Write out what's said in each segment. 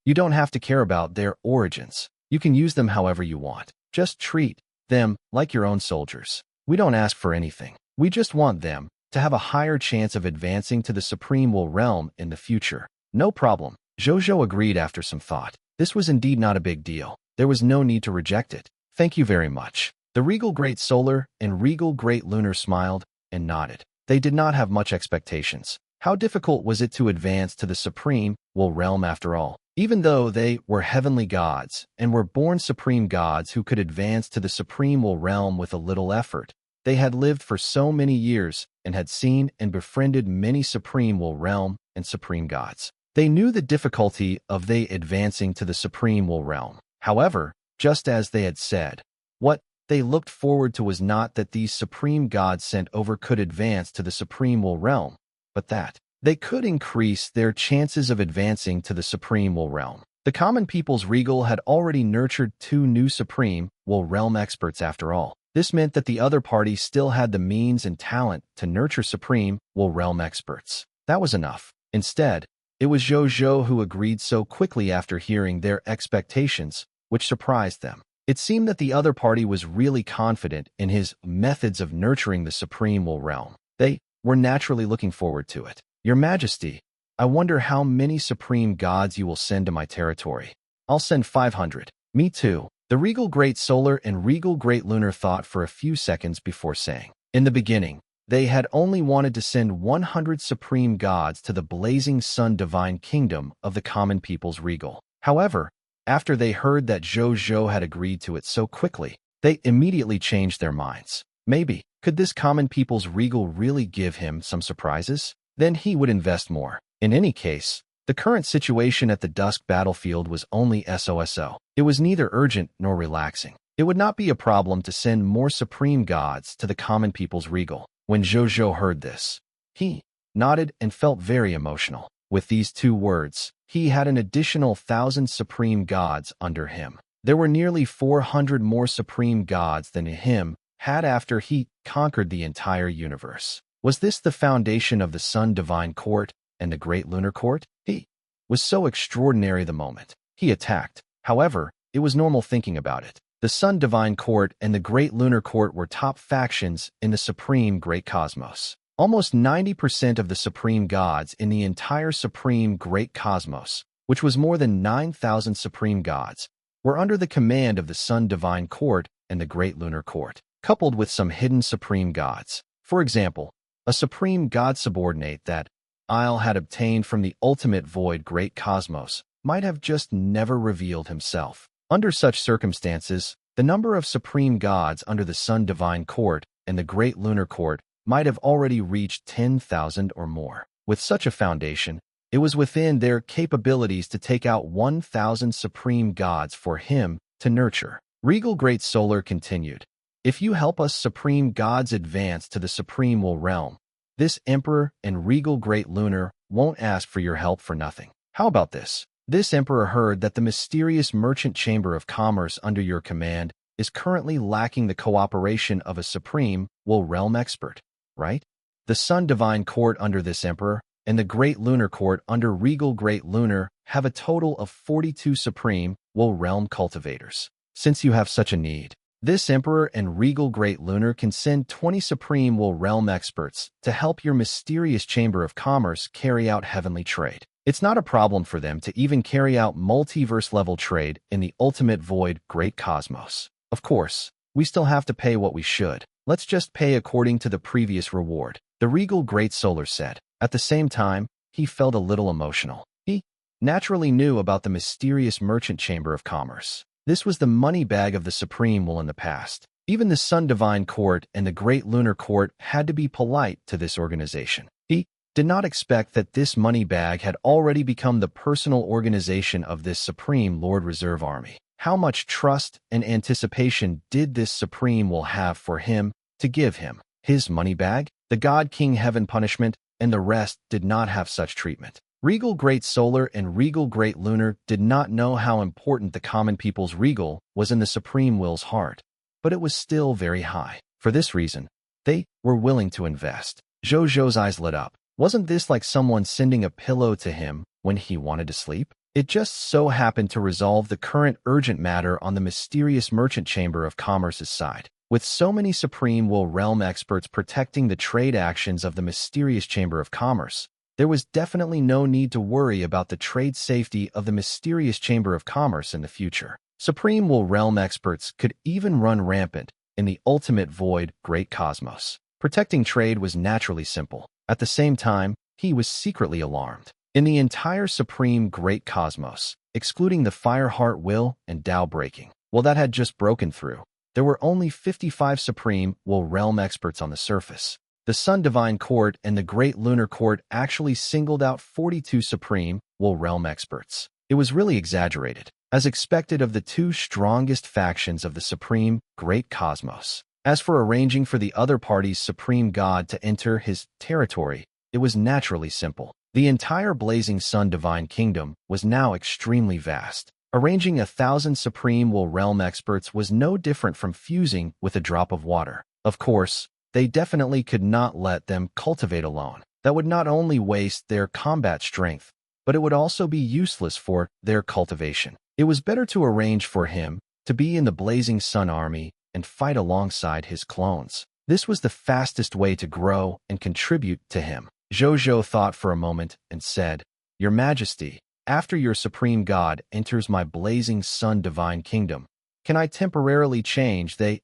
You don't have to care about their origins. You can use them however you want. Just treat them like your own soldiers. We don't ask for anything. We just want them to have a higher chance of advancing to the supreme will realm in the future. No problem. Zhou Zhou agreed after some thought. This was indeed not a big deal. There was no need to reject it. Thank you very much. The Regal Great Solar and Regal Great Lunar smiled and nodded. They did not have much expectations. How difficult was it to advance to the supreme will realm after all? Even though they were heavenly gods and were born supreme gods who could advance to the supreme will realm with a little effort, they had lived for so many years and had seen and befriended many supreme will realm and supreme gods. They knew the difficulty of they advancing to the supreme will realm. However, just as they had said, what they looked forward to was not that these supreme gods sent over could advance to the supreme will realm, but that they could increase their chances of advancing to the supreme will realm. The common people's regal had already nurtured 2 new supreme will realm experts after all. This meant that the other party still had the means and talent to nurture supreme will realm experts. That was enough. Instead, it was Zhou Zhou who agreed so quickly after hearing their expectations, which surprised them. It seemed that the other party was really confident in his methods of nurturing the supreme will realm. They were naturally looking forward to it. Your Majesty, I wonder how many supreme gods you will send to my territory. I'll send 500. Me too. The Regal Great Solar and Regal Great Lunar thought for a few seconds before saying. In the beginning, they had only wanted to send 100 supreme gods to the blazing sun divine kingdom of the common people's regal. However, after they heard that Zhou Zhou had agreed to it so quickly, they immediately changed their minds. Maybe, could this common people's regal really give him some surprises? Then he would invest more. In any case, the current situation at the Dusk battlefield was only SOSO. It was neither urgent nor relaxing. It would not be a problem to send more supreme gods to the common people's regal. When Zhou Zhou heard this, he nodded and felt very emotional. With these 2 words, he had an additional 1,000 supreme gods under him. There were nearly 400 more supreme gods than him had after he conquered the entire universe. Was this the foundation of the Sun Divine Court and the Great Lunar Court? He was so extraordinary the moment he attacked. However, it was normal thinking about it. The Sun Divine Court and the Great Lunar Court were top factions in the Supreme Great Cosmos. Almost 90% of the supreme gods in the entire Supreme Great Cosmos, which was more than 9,000 supreme gods, were under the command of the Sun Divine Court and the Great Lunar Court, coupled with some hidden supreme gods. For example, a supreme god subordinate that Isle had obtained from the ultimate void Great Cosmos might have just never revealed himself. Under such circumstances, the number of supreme gods under the Sun Divine Court and the Great Lunar Court might have already reached 10,000 or more. With such a foundation, it was within their capabilities to take out 1,000 supreme gods for him to nurture. Regal Great Solar continued. If you help us supreme gods advance to the supreme will realm, this Emperor and Regal Great Lunar won't ask for your help for nothing. How about this? This Emperor heard that the mysterious merchant chamber of commerce under your command is currently lacking the cooperation of a supreme will realm expert, right? The Sun Divine Court under this Emperor and the Great Lunar Court under Regal Great Lunar have a total of 42 supreme will realm cultivators. Since you have such a need, this Emperor and Regal Great Lunar can send 20 supreme will realm experts to help your mysterious chamber of commerce carry out heavenly trade. It's not a problem for them to even carry out multiverse-level trade in the ultimate void Great Cosmos. Of course, we still have to pay what we should. Let's just pay according to the previous reward, the Regal Great Solar said. At the same time, he felt a little emotional. He naturally knew about the mysterious merchant chamber of commerce. This was the money bag of the Supreme Will in the past. Even the Sun Divine Court and the Great Lunar Court had to be polite to this organization. He did not expect that this money bag had already become the personal organization of this Supreme Lord Reserve Army. How much trust and anticipation did this Supreme Will have for him to give him? His money bag, the God King Heaven punishment, and the rest did not have such treatment. Regal Great Solar and Regal Great Lunar did not know how important the common people's regal was in the Supreme Will's heart, but it was still very high. For this reason, they were willing to invest. Zhou Zhou's eyes lit up. Wasn't this like someone sending a pillow to him when he wanted to sleep? It just so happened to resolve the current urgent matter on the mysterious Merchant Chamber of Commerce's side. With so many Supreme Will Realm experts protecting the trade actions of the mysterious Chamber of Commerce, there was definitely no need to worry about the trade safety of the mysterious Chamber of Commerce in the future. Supreme Will Realm experts could even run rampant in the ultimate void, Great Cosmos. Protecting trade was naturally simple. At the same time, he was secretly alarmed. In the entire Supreme Great Cosmos, excluding the Fireheart Will and Tao Breaking, well, that had just broken through. There were only 55 Supreme Will Realm experts on the surface. The Sun Divine Court and the Great Lunar Court actually singled out 42 Supreme Will Realm experts. It was really exaggerated, as expected of the two strongest factions of the Supreme Great Cosmos. As for arranging for the other party's Supreme God to enter his territory, it was naturally simple. The entire Blazing Sun Divine Kingdom was now extremely vast. Arranging 1,000 Supreme Will Realm experts was no different from fusing with a drop of water. Of course, they definitely could not let them cultivate alone. That would not only waste their combat strength, but it would also be useless for their cultivation. It was better to arrange for him to be in the Blazing Sun Army and fight alongside his clones. This was the fastest way to grow and contribute to him. Zhou Zhou thought for a moment and said, "Your Majesty, after your Supreme God enters my Blazing Sun Divine Kingdom, can I temporarily change the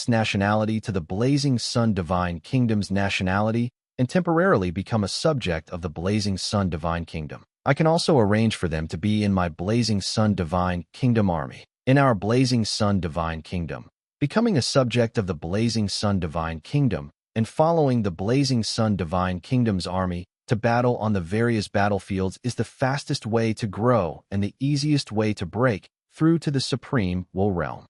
nationality to the Blazing Sun Divine Kingdom's nationality and temporarily become a subject of the Blazing Sun Divine Kingdom? I can also arrange for them to be in my Blazing Sun Divine Kingdom army. In our Blazing Sun Divine Kingdom, becoming a subject of the Blazing Sun Divine Kingdom and following the Blazing Sun Divine Kingdom's army to battle on the various battlefields is the fastest way to grow and the easiest way to break through to the Supreme Will Realm."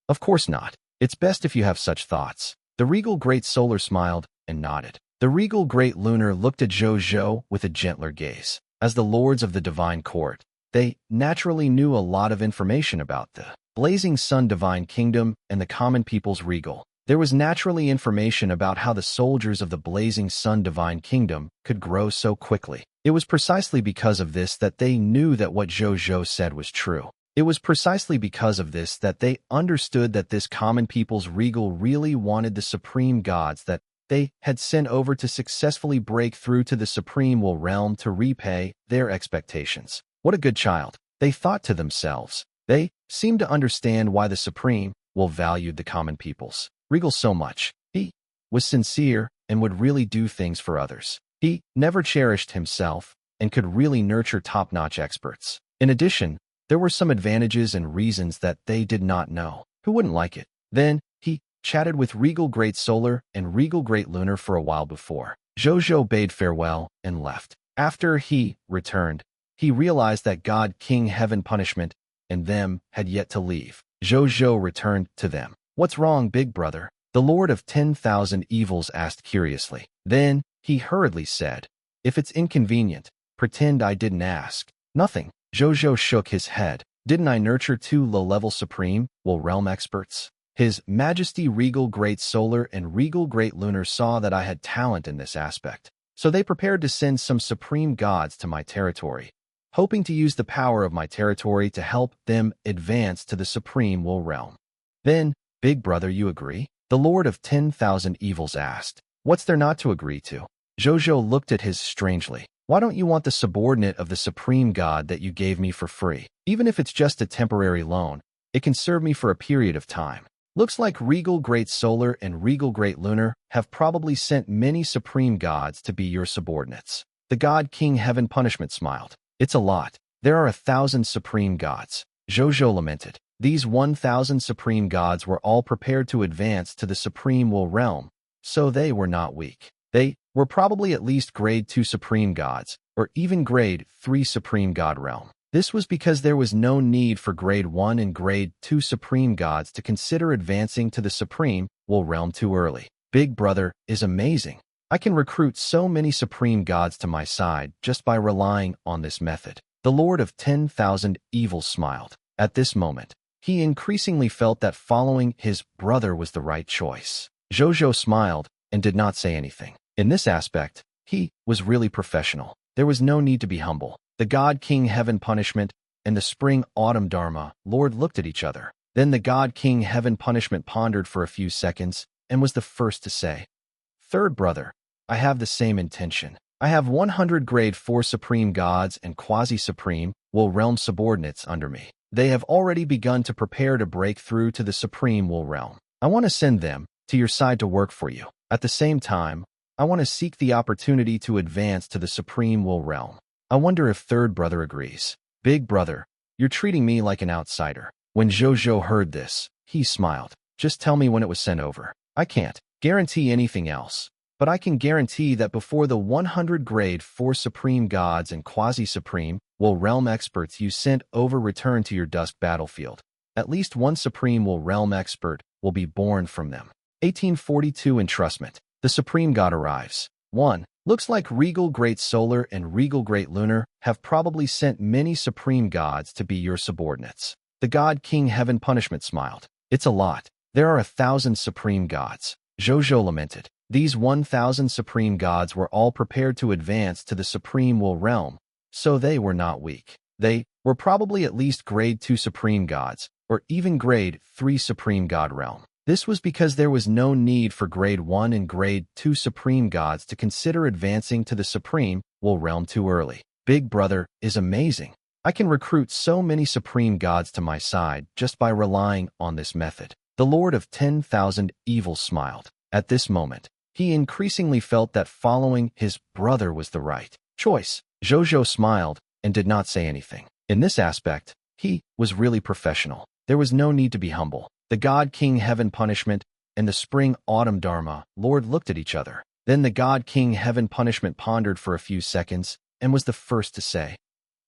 "Of course not. It's best if you have such thoughts." The Regal Great Solar smiled and nodded. The Regal Great Lunar looked at Zhou Zhou with a gentler gaze. As the lords of the Divine Court, they naturally knew a lot of information about the Blazing Sun Divine Kingdom and the common people's regal. There was naturally information about how the soldiers of the Blazing Sun Divine Kingdom could grow so quickly. It was precisely because of this that they knew that what Zhou Zhou said was true. It was precisely because of this that they understood that this common people's regal really wanted the supreme gods that they had sent over to successfully break through to the Supreme Will Realm to repay their expectations. What a good child, they thought to themselves. They seemed to understand why the Supreme Will valued the common peoples regal so much. He was sincere and would really do things for others. He never cherished himself and could really nurture top-notch experts. In addition, there were some advantages and reasons that they did not know. Who wouldn't like it? Then, he chatted with Regal Great Solar and Regal Great Lunar for a while before Zhou Zhou bade farewell and left. After he returned, he realized that God King Heaven Punishment and them had yet to leave. Zhou Zhou returned to them. "What's wrong, big brother?" the Lord of 10,000 Evils asked curiously. Then, he hurriedly said, "If it's inconvenient, pretend I didn't ask." "Nothing." Zhou Zhou shook his head. "Didn't I nurture two low-level Supreme Will Realm experts? His Majesty Regal Great Solar and Regal Great Lunar saw that I had talent in this aspect, so they prepared to send some Supreme Gods to my territory, hoping to use the power of my territory to help them advance to the Supreme Will Realm." "Then, big brother, you agree?" the Lord of 10,000 Evils asked. "What's there not to agree to?" Zhou Zhou looked at his strangely. "Why don't you want the subordinate of the Supreme God that you gave me for free? Even if it's just a temporary loan, it can serve me for a period of time. Looks like Regal Great Solar and Regal Great Lunar have probably sent many Supreme Gods to be your subordinates." The God King Heaven Punishment smiled. "It's a lot. There are 1,000 Supreme Gods." Zhou Zhou lamented. These 1,000 Supreme Gods were all prepared to advance to the Supreme Will Realm, so they were not weak. They were probably at least Grade 2 Supreme Gods, or even Grade 3 Supreme God Realm. This was because there was no need for Grade 1 and Grade 2 Supreme Gods to consider advancing to the Supreme Will Realm too early. "Big brother is amazing. I can recruit so many Supreme Gods to my side just by relying on this method." The Lord of 10,000 Evils smiled. At this moment, he increasingly felt that following his brother was the right choice. Zhou Zhou smiled and did not say anything. In this aspect, he was really professional. There was no need to be humble. The God King Heaven Punishment and the spring-autumn Dharma Lord looked at each other. Then the God King Heaven Punishment pondered for a few seconds and was the first to say, "Third brother, I have the same intention. I have 100 grade 4 supreme gods and quasi-supreme will realm subordinates under me. They have already begun to prepare to break through to the supreme will realm. I want to send them to your side to work for you. At the same time, I want to seek the opportunity to advance to the supreme will realm. I wonder if third brother agrees. Big brother, you're treating me like an outsider." When Zhou Zhou heard this, he smiled. "Just tell me when it was sent over. I can't guarantee anything else, but I can guarantee that before the 100 grade 4 supreme gods and quasi-supreme will realm experts you sent over return to your dusk battlefield, at least one supreme will realm expert will be born from them." 1842 Entrustment. The supreme god arrives. 1. Looks like Regal Great Solar and Regal Great Lunar have probably sent many supreme gods to be your subordinates. The God King Heaven Punishment smiled. "It's a lot. There are 1,000 supreme gods." Zhou Zhou lamented. These 1,000 supreme gods were all prepared to advance to the supreme will realm, so they were not weak. They were probably at least grade 2 supreme gods, or even grade 3 supreme god realm. This was because there was no need for grade 1 and grade 2 supreme gods to consider advancing to the supreme will realm too early. Big brother is amazing. I can recruit so many supreme gods to my side just by relying on this method. The Lord of 10,000 Evils smiled. At this moment, he increasingly felt that following his brother was the right choice. Zhou Zhou smiled and did not say anything. In this aspect, he was really professional. There was no need to be humble. The God King Heaven Punishment and the spring-autumn Dharma Lord looked at each other. Then the God King Heaven Punishment pondered for a few seconds and was the first to say,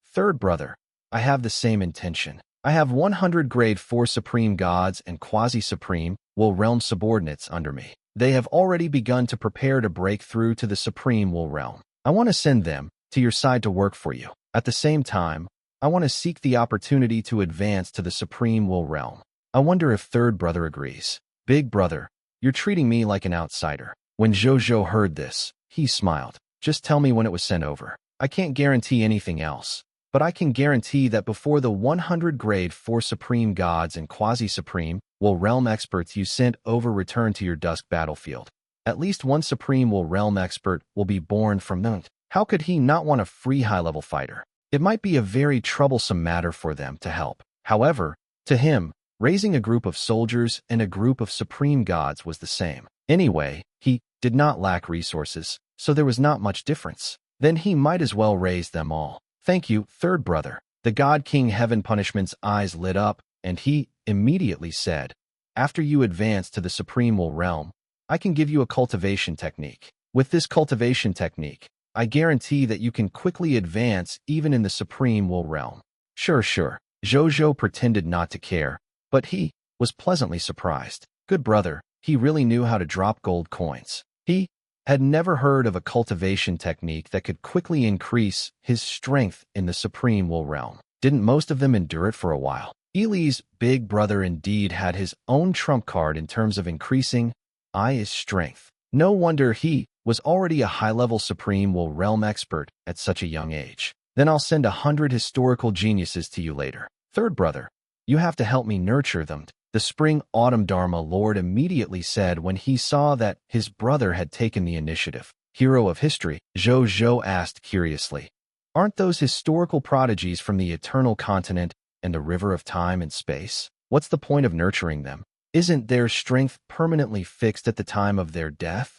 "Third brother, I have the same intention. I have 100 grade 4 supreme gods and quasi-supreme will realm subordinates under me. They have already begun to prepare to break through to the supreme will realm. I want to send them to your side to work for you. At the same time, I want to seek the opportunity to advance to the supreme will realm. I wonder if third brother agrees. Big brother, you're treating me like an outsider." When Zhou Zhou heard this, he smiled. "Just tell me when it was sent over. I can't guarantee anything else, but I can guarantee that before the 100 grade 4 supreme gods and quasi-supreme will realm experts you sent over return to your dusk battlefield, at least one supreme will realm expert will be born from them." How could he not want a free high-level fighter? It might be a very troublesome matter for them to help. However, to him, raising a group of soldiers and a group of supreme gods was the same. Anyway, he did not lack resources, so there was not much difference. Then he might as well raise them all. "Thank you, third brother." The God King Heaven Punishment's eyes lit up, and he immediately said, "After you advance to the supreme will realm, I can give you a cultivation technique. With this cultivation technique, I guarantee that you can quickly advance even in the supreme will realm." Sure. Zhou Zhou pretended not to care, but he was pleasantly surprised. Good brother, he really knew how to drop gold coins. He had never heard of a cultivation technique that could quickly increase his strength in the supreme will realm. Didn't most of them endure it for a while? Eli's big brother indeed had his own trump card in terms of increasing his strength. No wonder he was already a high-level supreme will realm expert at such a young age. Then I'll send 100 historical geniuses to you later. Third brother, you have to help me nurture them. The spring-autumn Dharma Lord immediately said when he saw that his brother had taken the initiative. Hero of history, Zhou Zhou asked curiously. Aren't those historical prodigies from the eternal continent and the river of time and space? What's the point of nurturing them? Isn't their strength permanently fixed at the time of their death?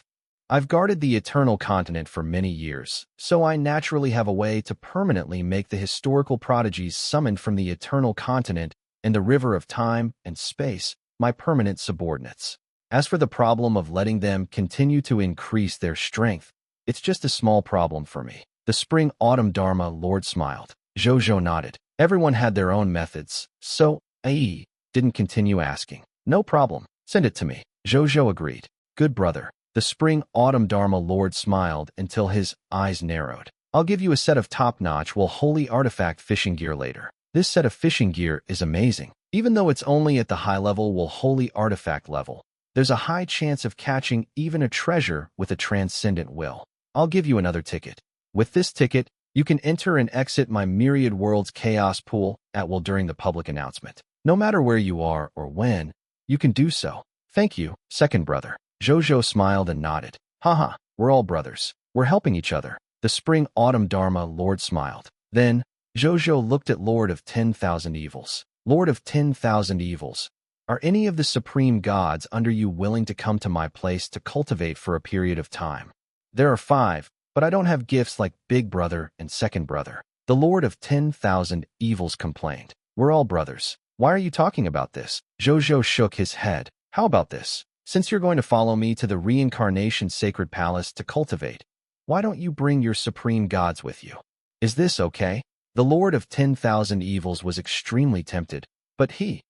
I've guarded the eternal continent for many years, so I naturally have a way to permanently make the historical prodigies summoned from the eternal continent and the river of time and space my permanent subordinates. As for the problem of letting them continue to increase their strength, it's just a small problem for me. The spring-autumn Dharma Lord smiled. Zhou Zhou nodded. Everyone had their own methods, so I didn't continue asking. No problem. Send it to me. Zhou Zhou agreed. Good brother. The spring-autumn Dharma Lord smiled until his eyes narrowed. I'll give you a set of top-notch holy artifact fishing gear later. This set of fishing gear is amazing. Even though it's only at the high-level holy artifact level, there's a high chance of catching even a treasure with a transcendent will. I'll give you another ticket. With this ticket, you can enter and exit my myriad worlds chaos pool at will during the public announcement. No matter where you are or when, you can do so. Thank you, second brother. Zhou Zhou smiled and nodded. Haha, we're all brothers. We're helping each other. The spring-autumn Dharma Lord smiled. Then, Zhou Zhou looked at Lord of 10,000 Evils. Lord of 10,000 Evils, are any of the supreme gods under you willing to come to my place to cultivate for a period of time? There are 5, but I don't have gifts like big brother and second brother. The Lord of 10,000 Evils complained. We're all brothers. Why are you talking about this? Zhou Zhou shook his head. How about this? Since you're going to follow me to the reincarnation sacred palace to cultivate, why don't you bring your supreme gods with you? Is this okay? The Lord of 10,000 Evils was extremely tempted, but he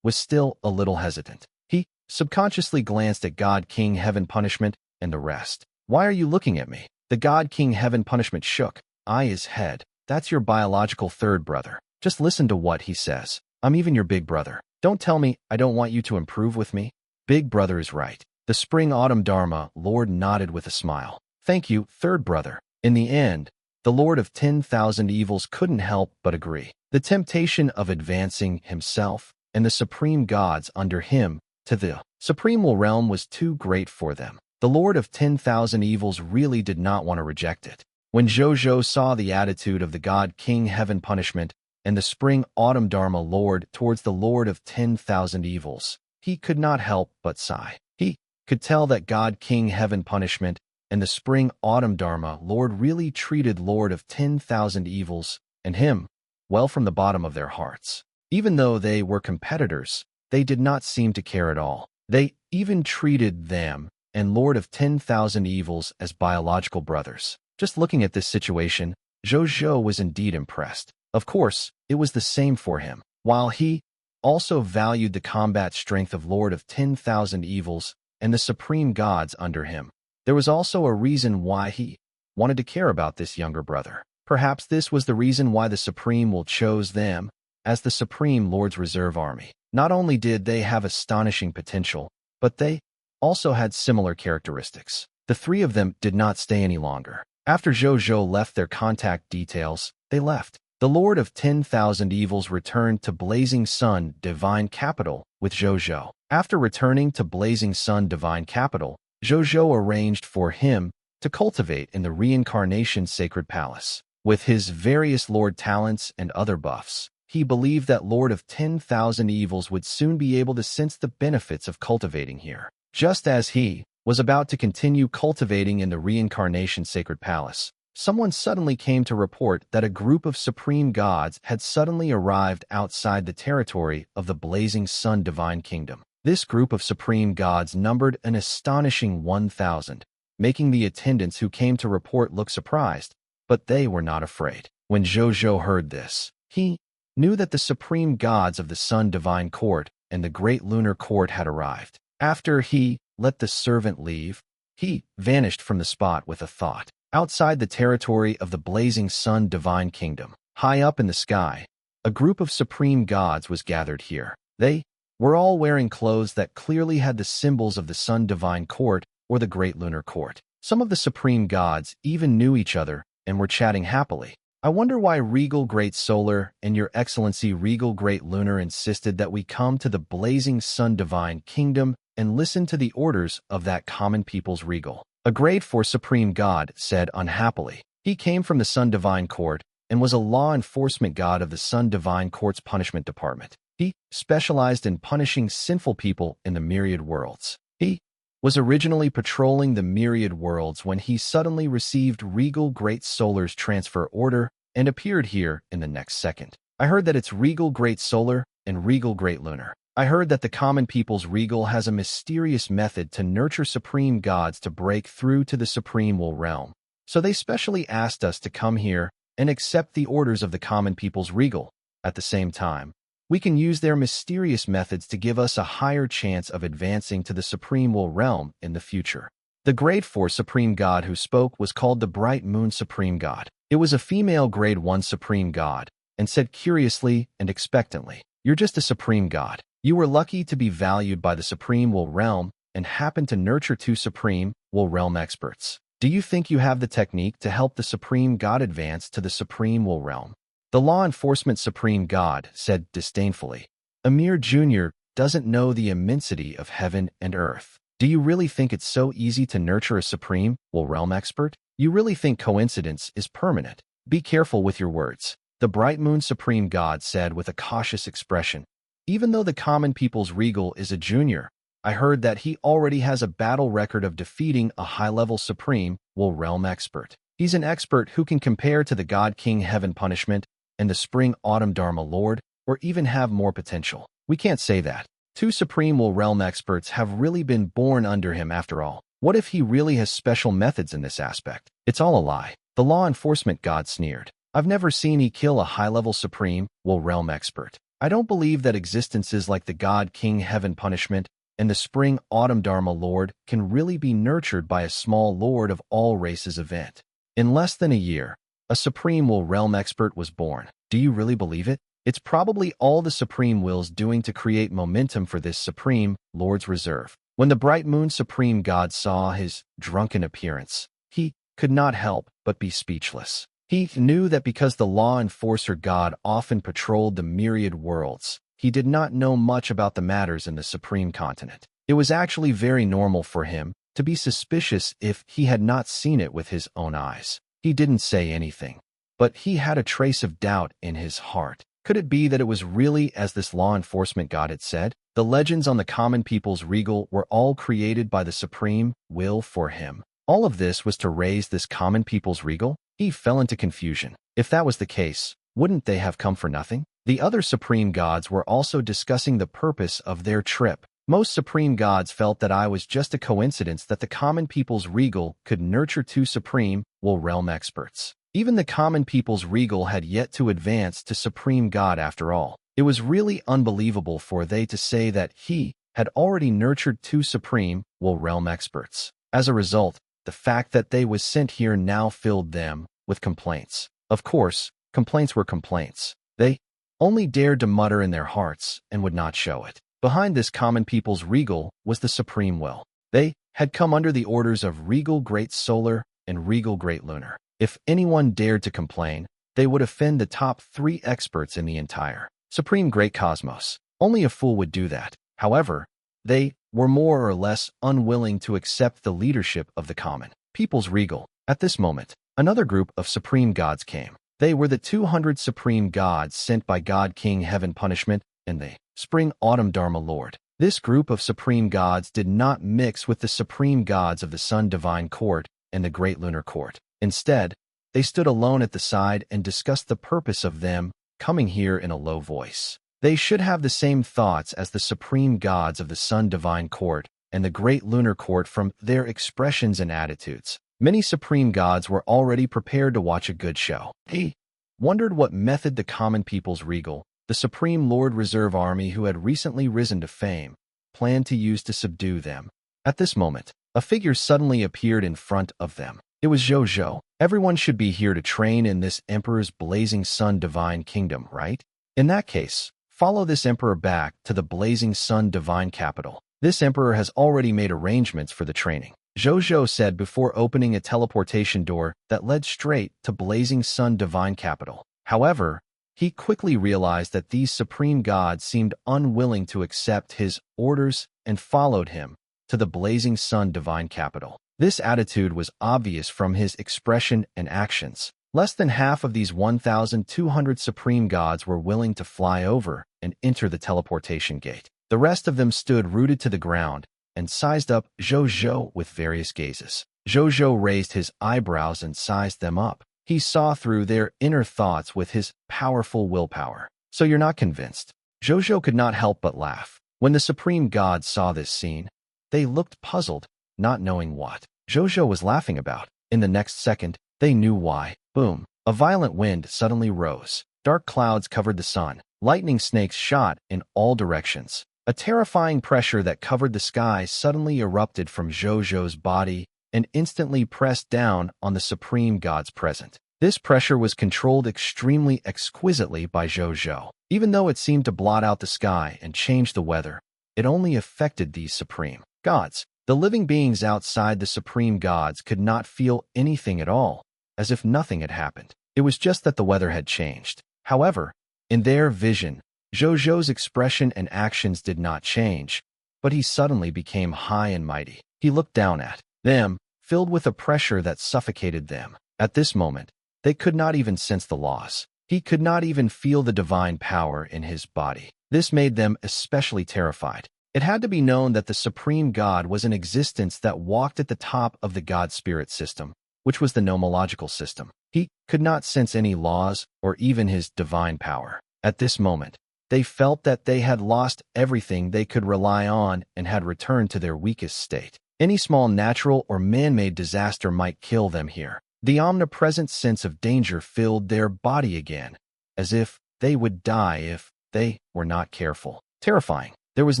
was still a little hesitant. He subconsciously glanced at God King Heaven Punishment and the rest. Why are you looking at me? The God King Heaven Punishment shook his head. That's your biological third brother. Just listen to what he says. I'm even your big brother. Don't tell me I don't want you to improve with me. Big brother is right. The spring-autumn Dharma Lord nodded with a smile. Thank you, third brother. In the end, the Lord of 10,000 Evils couldn't help but agree. The temptation of advancing himself and the supreme gods under him to the supreme realm was too great for them. The Lord of 10,000 Evils really did not want to reject it. When Zhou Zhou saw the attitude of the God King Heaven Punishment and the spring-autumn Dharma Lord towards the Lord of 10,000 Evils, he could not help but sigh. He could tell that God King Heaven Punishment and the spring-autumn Dharma Lord really treated Lord of 10,000 Evils and him well from the bottom of their hearts. Even though they were competitors, they did not seem to care at all. They even treated them and Lord of 10,000 Evils as biological brothers. Just looking at this situation, Zhou Zhou was indeed impressed. Of course, it was the same for him. While he also valued the combat strength of Lord of 10,000 Evils and the supreme gods under him, there was also a reason why he wanted to care about this younger brother. Perhaps this was the reason why the Supreme Will chose them as the Supreme Lord's Reserve Army. Not only did they have astonishing potential, but they also had similar characteristics. The 3 of them did not stay any longer. After Zhou Zhou left their contact details, they left. The Lord of 10,000 Evils returned to Blazing Sun Divine Capital with Zhou Zhou. After returning to Blazing Sun Divine Capital, Zhou Zhou arranged for him to cultivate in the Reincarnation Sacred Palace. With his various Lord talents and other buffs, he believed that Lord of 10,000 Evils would soon be able to sense the benefits of cultivating here. Just as he was about to continue cultivating in the Reincarnation Sacred Palace, someone suddenly came to report that a group of supreme gods had suddenly arrived outside the territory of the Blazing Sun Divine Kingdom. This group of supreme gods numbered an astonishing 1,000, making the attendants who came to report look surprised, but they were not afraid. When Zhou Zhou heard this, he knew that the supreme gods of the Sun Divine Court and the Great Lunar Court had arrived. After he let the servant leave, he vanished from the spot with a thought. Outside the territory of the Blazing Sun Divine Kingdom, high up in the sky, a group of supreme gods was gathered here. They were all wearing clothes that clearly had the symbols of the Sun Divine Court or the Great Lunar Court. Some of the supreme gods even knew each other and were chatting happily. I wonder why Regal Great Solar and Your Excellency Regal Great Lunar insisted that we come to the Blazing Sun Divine Kingdom and listen to the orders of that common people's regal. A grade 4 supreme god said unhappily. He came from the Sun Divine Court and was a law enforcement god of the Sun Divine Court's punishment department. He specialized in punishing sinful people in the myriad worlds. He was originally patrolling the myriad worlds when he suddenly received Regal Great Solar's transfer order and appeared here in the next second. I heard that it's Regal Great Solar and Regal Great Lunar. I heard that the common people's regal has a mysterious method to nurture supreme gods to break through to the supreme will realm. So they specially asked us to come here and accept the orders of the common people's regal. At the same time, we can use their mysterious methods to give us a higher chance of advancing to the supreme will realm in the future. The grade 4 supreme god who spoke was called the Bright Moon Supreme God. It was a female grade 1 supreme god and said curiously and expectantly, "You're just a supreme god. You were lucky to be valued by the supreme will realm and happened to nurture 2 supreme will realm experts. Do you think you have the technique to help the supreme god advance to the supreme will realm?" The law enforcement supreme god said disdainfully. Amir Jr. doesn't know the immensity of heaven and earth. Do you really think it's so easy to nurture a supreme, realm expert? You really think coincidence is permanent? Be careful with your words. The bright moon supreme god said with a cautious expression. Even though the common people's regal is a junior, I heard that he already has a battle record of defeating a high-level supreme, realm expert. He's an expert who can compare to the god king heaven punishment and the spring autumn dharma lord, or even have more potential. We can't say that. Two supreme realm experts have really been born under him after all. What if he really has special methods in this aspect? It's all a lie. The law enforcement god sneered. I've never seen he kill a high-level supreme, realm expert. I don't believe that existences like the god king heaven punishment and the spring autumn dharma lord can really be nurtured by a small lord of all races event. In less than a year, a supreme realm expert was born. Do you really believe it? It's probably all the Supreme Will's doing to create momentum for this Supreme Lord's reserve. When the bright moon Supreme God saw his drunken appearance, he could not help but be speechless. He knew that because the law enforcer God often patrolled the myriad worlds, he did not know much about the matters in the Supreme Continent. It was actually very normal for him to be suspicious if he had not seen it with his own eyes. He didn't say anything, but he had a trace of doubt in his heart. Could it be that it was really as this law enforcement god had said? The legends on the common people's regal were all created by the supreme will for him. All of this was to raise this common people's regal? He fell into confusion. If that was the case, wouldn't they have come for nothing? The other supreme gods were also discussing the purpose of their trip. Most supreme gods felt that it was just a coincidence that the common people's regal could nurture two supreme realm experts. Even the common people's regal had yet to advance to supreme god after all. It was really unbelievable for they to say that he had already nurtured two supreme realm experts. As a result, the fact that they was sent here now filled them with complaints. Of course, complaints were complaints. They only dared to mutter in their hearts and would not show it. Behind this common people's regal was the supreme will. They had come under the orders of Regal Great Solar and Regal Great Lunar. If anyone dared to complain, they would offend the top 3 experts in the entire Supreme Great Cosmos. Only a fool would do that. However, they were more or less unwilling to accept the leadership of the common people's regal. At this moment, another group of supreme gods came. They were the 200 supreme gods sent by God King Heaven Punishment and the Spring Autumn Dharma Lord. This group of supreme gods did not mix with the supreme gods of the Sun Divine Court and the Great Lunar Court. Instead, they stood alone at the side and discussed the purpose of them coming here in a low voice. They should have the same thoughts as the supreme gods of the Sun Divine Court and the Great Lunar Court from their expressions and attitudes. Many supreme gods were already prepared to watch a good show. They wondered what method the common people's regal, the Supreme Lord Reserve Army who had recently risen to fame, planned to use to subdue them. At this moment, a figure suddenly appeared in front of them. It was Zhou Zhou. Everyone should be here to train in this Emperor's Blazing Sun Divine Kingdom, right? In that case, follow this Emperor back to the Blazing Sun Divine Capital. This Emperor has already made arrangements for the training. Zhou Zhou said before opening a teleportation door that led straight to Blazing Sun Divine Capital. However, he quickly realized that these supreme gods seemed unwilling to accept his orders and followed him to the Blazing Sun Divine Capital. This attitude was obvious from his expression and actions. Less than half of these 1,200 supreme gods were willing to fly over and enter the teleportation gate. The rest of them stood rooted to the ground and sized up Zhou Zhou with various gazes. Zhou Zhou raised his eyebrows and sized them up. He saw through their inner thoughts with his powerful willpower. So you're not convinced? Zhou Zhou could not help but laugh. When the supreme gods saw this scene, they looked puzzled, not knowing what Zhou Zhou was laughing about. In the next second, they knew why. Boom! A violent wind suddenly rose. Dark clouds covered the sun. Lightning snakes shot in all directions. A terrifying pressure that covered the sky suddenly erupted from Zhou Zhou's body and instantly pressed down on the supreme gods present. This pressure was controlled extremely exquisitely by Zhou Zhou. Even though it seemed to blot out the sky and change the weather, it only affected these supreme gods. The living beings outside the supreme gods could not feel anything at all, as if nothing had happened. It was just that the weather had changed. However, in their vision, Zhou Zhou's expression and actions did not change, but he suddenly became high and mighty. He looked down at them, filled with a pressure that suffocated them. At this moment, they could not even sense the loss. He could not even feel the divine power in his body. This made them especially terrified. It had to be known that the supreme god was an existence that walked at the top of the god-spirit system, which was the nomological system. He could not sense any laws or even his divine power. At this moment, they felt that they had lost everything they could rely on and had returned to their weakest state. Any small natural or man-made disaster might kill them here. The omnipresent sense of danger filled their body again, as if they would die if they were not careful. Terrifying. There was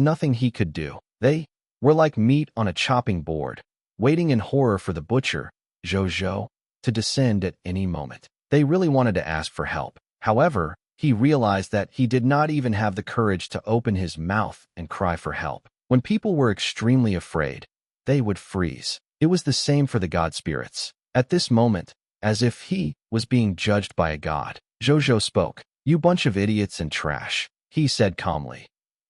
nothing he could do. They were like meat on a chopping board, waiting in horror for the butcher, Zhou Zhou, to descend at any moment. They really wanted to ask for help. However, he realized that he did not even have the courage to open his mouth and cry for help. When people were extremely afraid, they would freeze. It was the same for the god spirits. At this moment, as if he was being judged by a god, Zhou Zhou spoke. "You bunch of idiots and trash," he said calmly.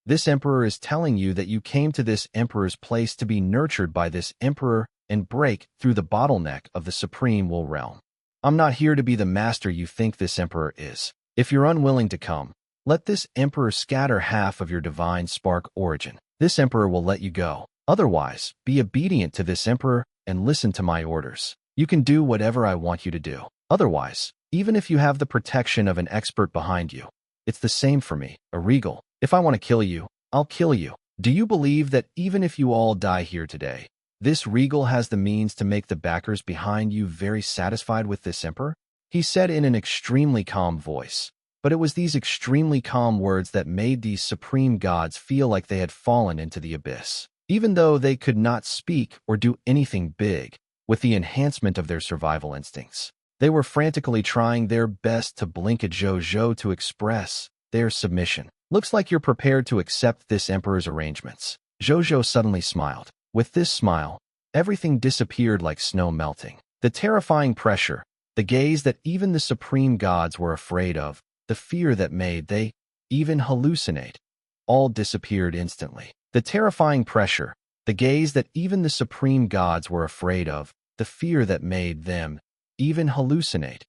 "This emperor is telling you that you came to this emperor's place to be nurtured by this emperor and break through the bottleneck of the supreme will realm. I'm not here to be the master you think this emperor is. If you're unwilling to come, let this emperor scatter half of your divine spark origin. This emperor will let you go. Otherwise, be obedient to this emperor and listen to my orders. You can do whatever I want you to do. Otherwise, even if you have the protection of an expert behind you, it's the same for me, a regal. If I want to kill you, I'll kill you. Do you believe that even if you all die here today, this regal has the means to make the backers behind you very satisfied with this emperor?" He said in an extremely calm voice. But it was these extremely calm words that made these supreme gods feel like they had fallen into the abyss. Even though they could not speak or do anything big, with the enhancement of their survival instincts, they were frantically trying their best to blink at Zhou Zhou to express their submission. "Looks like you're prepared to accept this emperor's arrangements." Zhou Zhou suddenly smiled. With this smile, everything disappeared like snow melting. The terrifying pressure, the gaze that even the supreme gods were afraid of, the fear that made they even hallucinate, all disappeared instantly. The terrifying pressure, the gaze that even the supreme gods were afraid of, the fear that made them even hallucinate,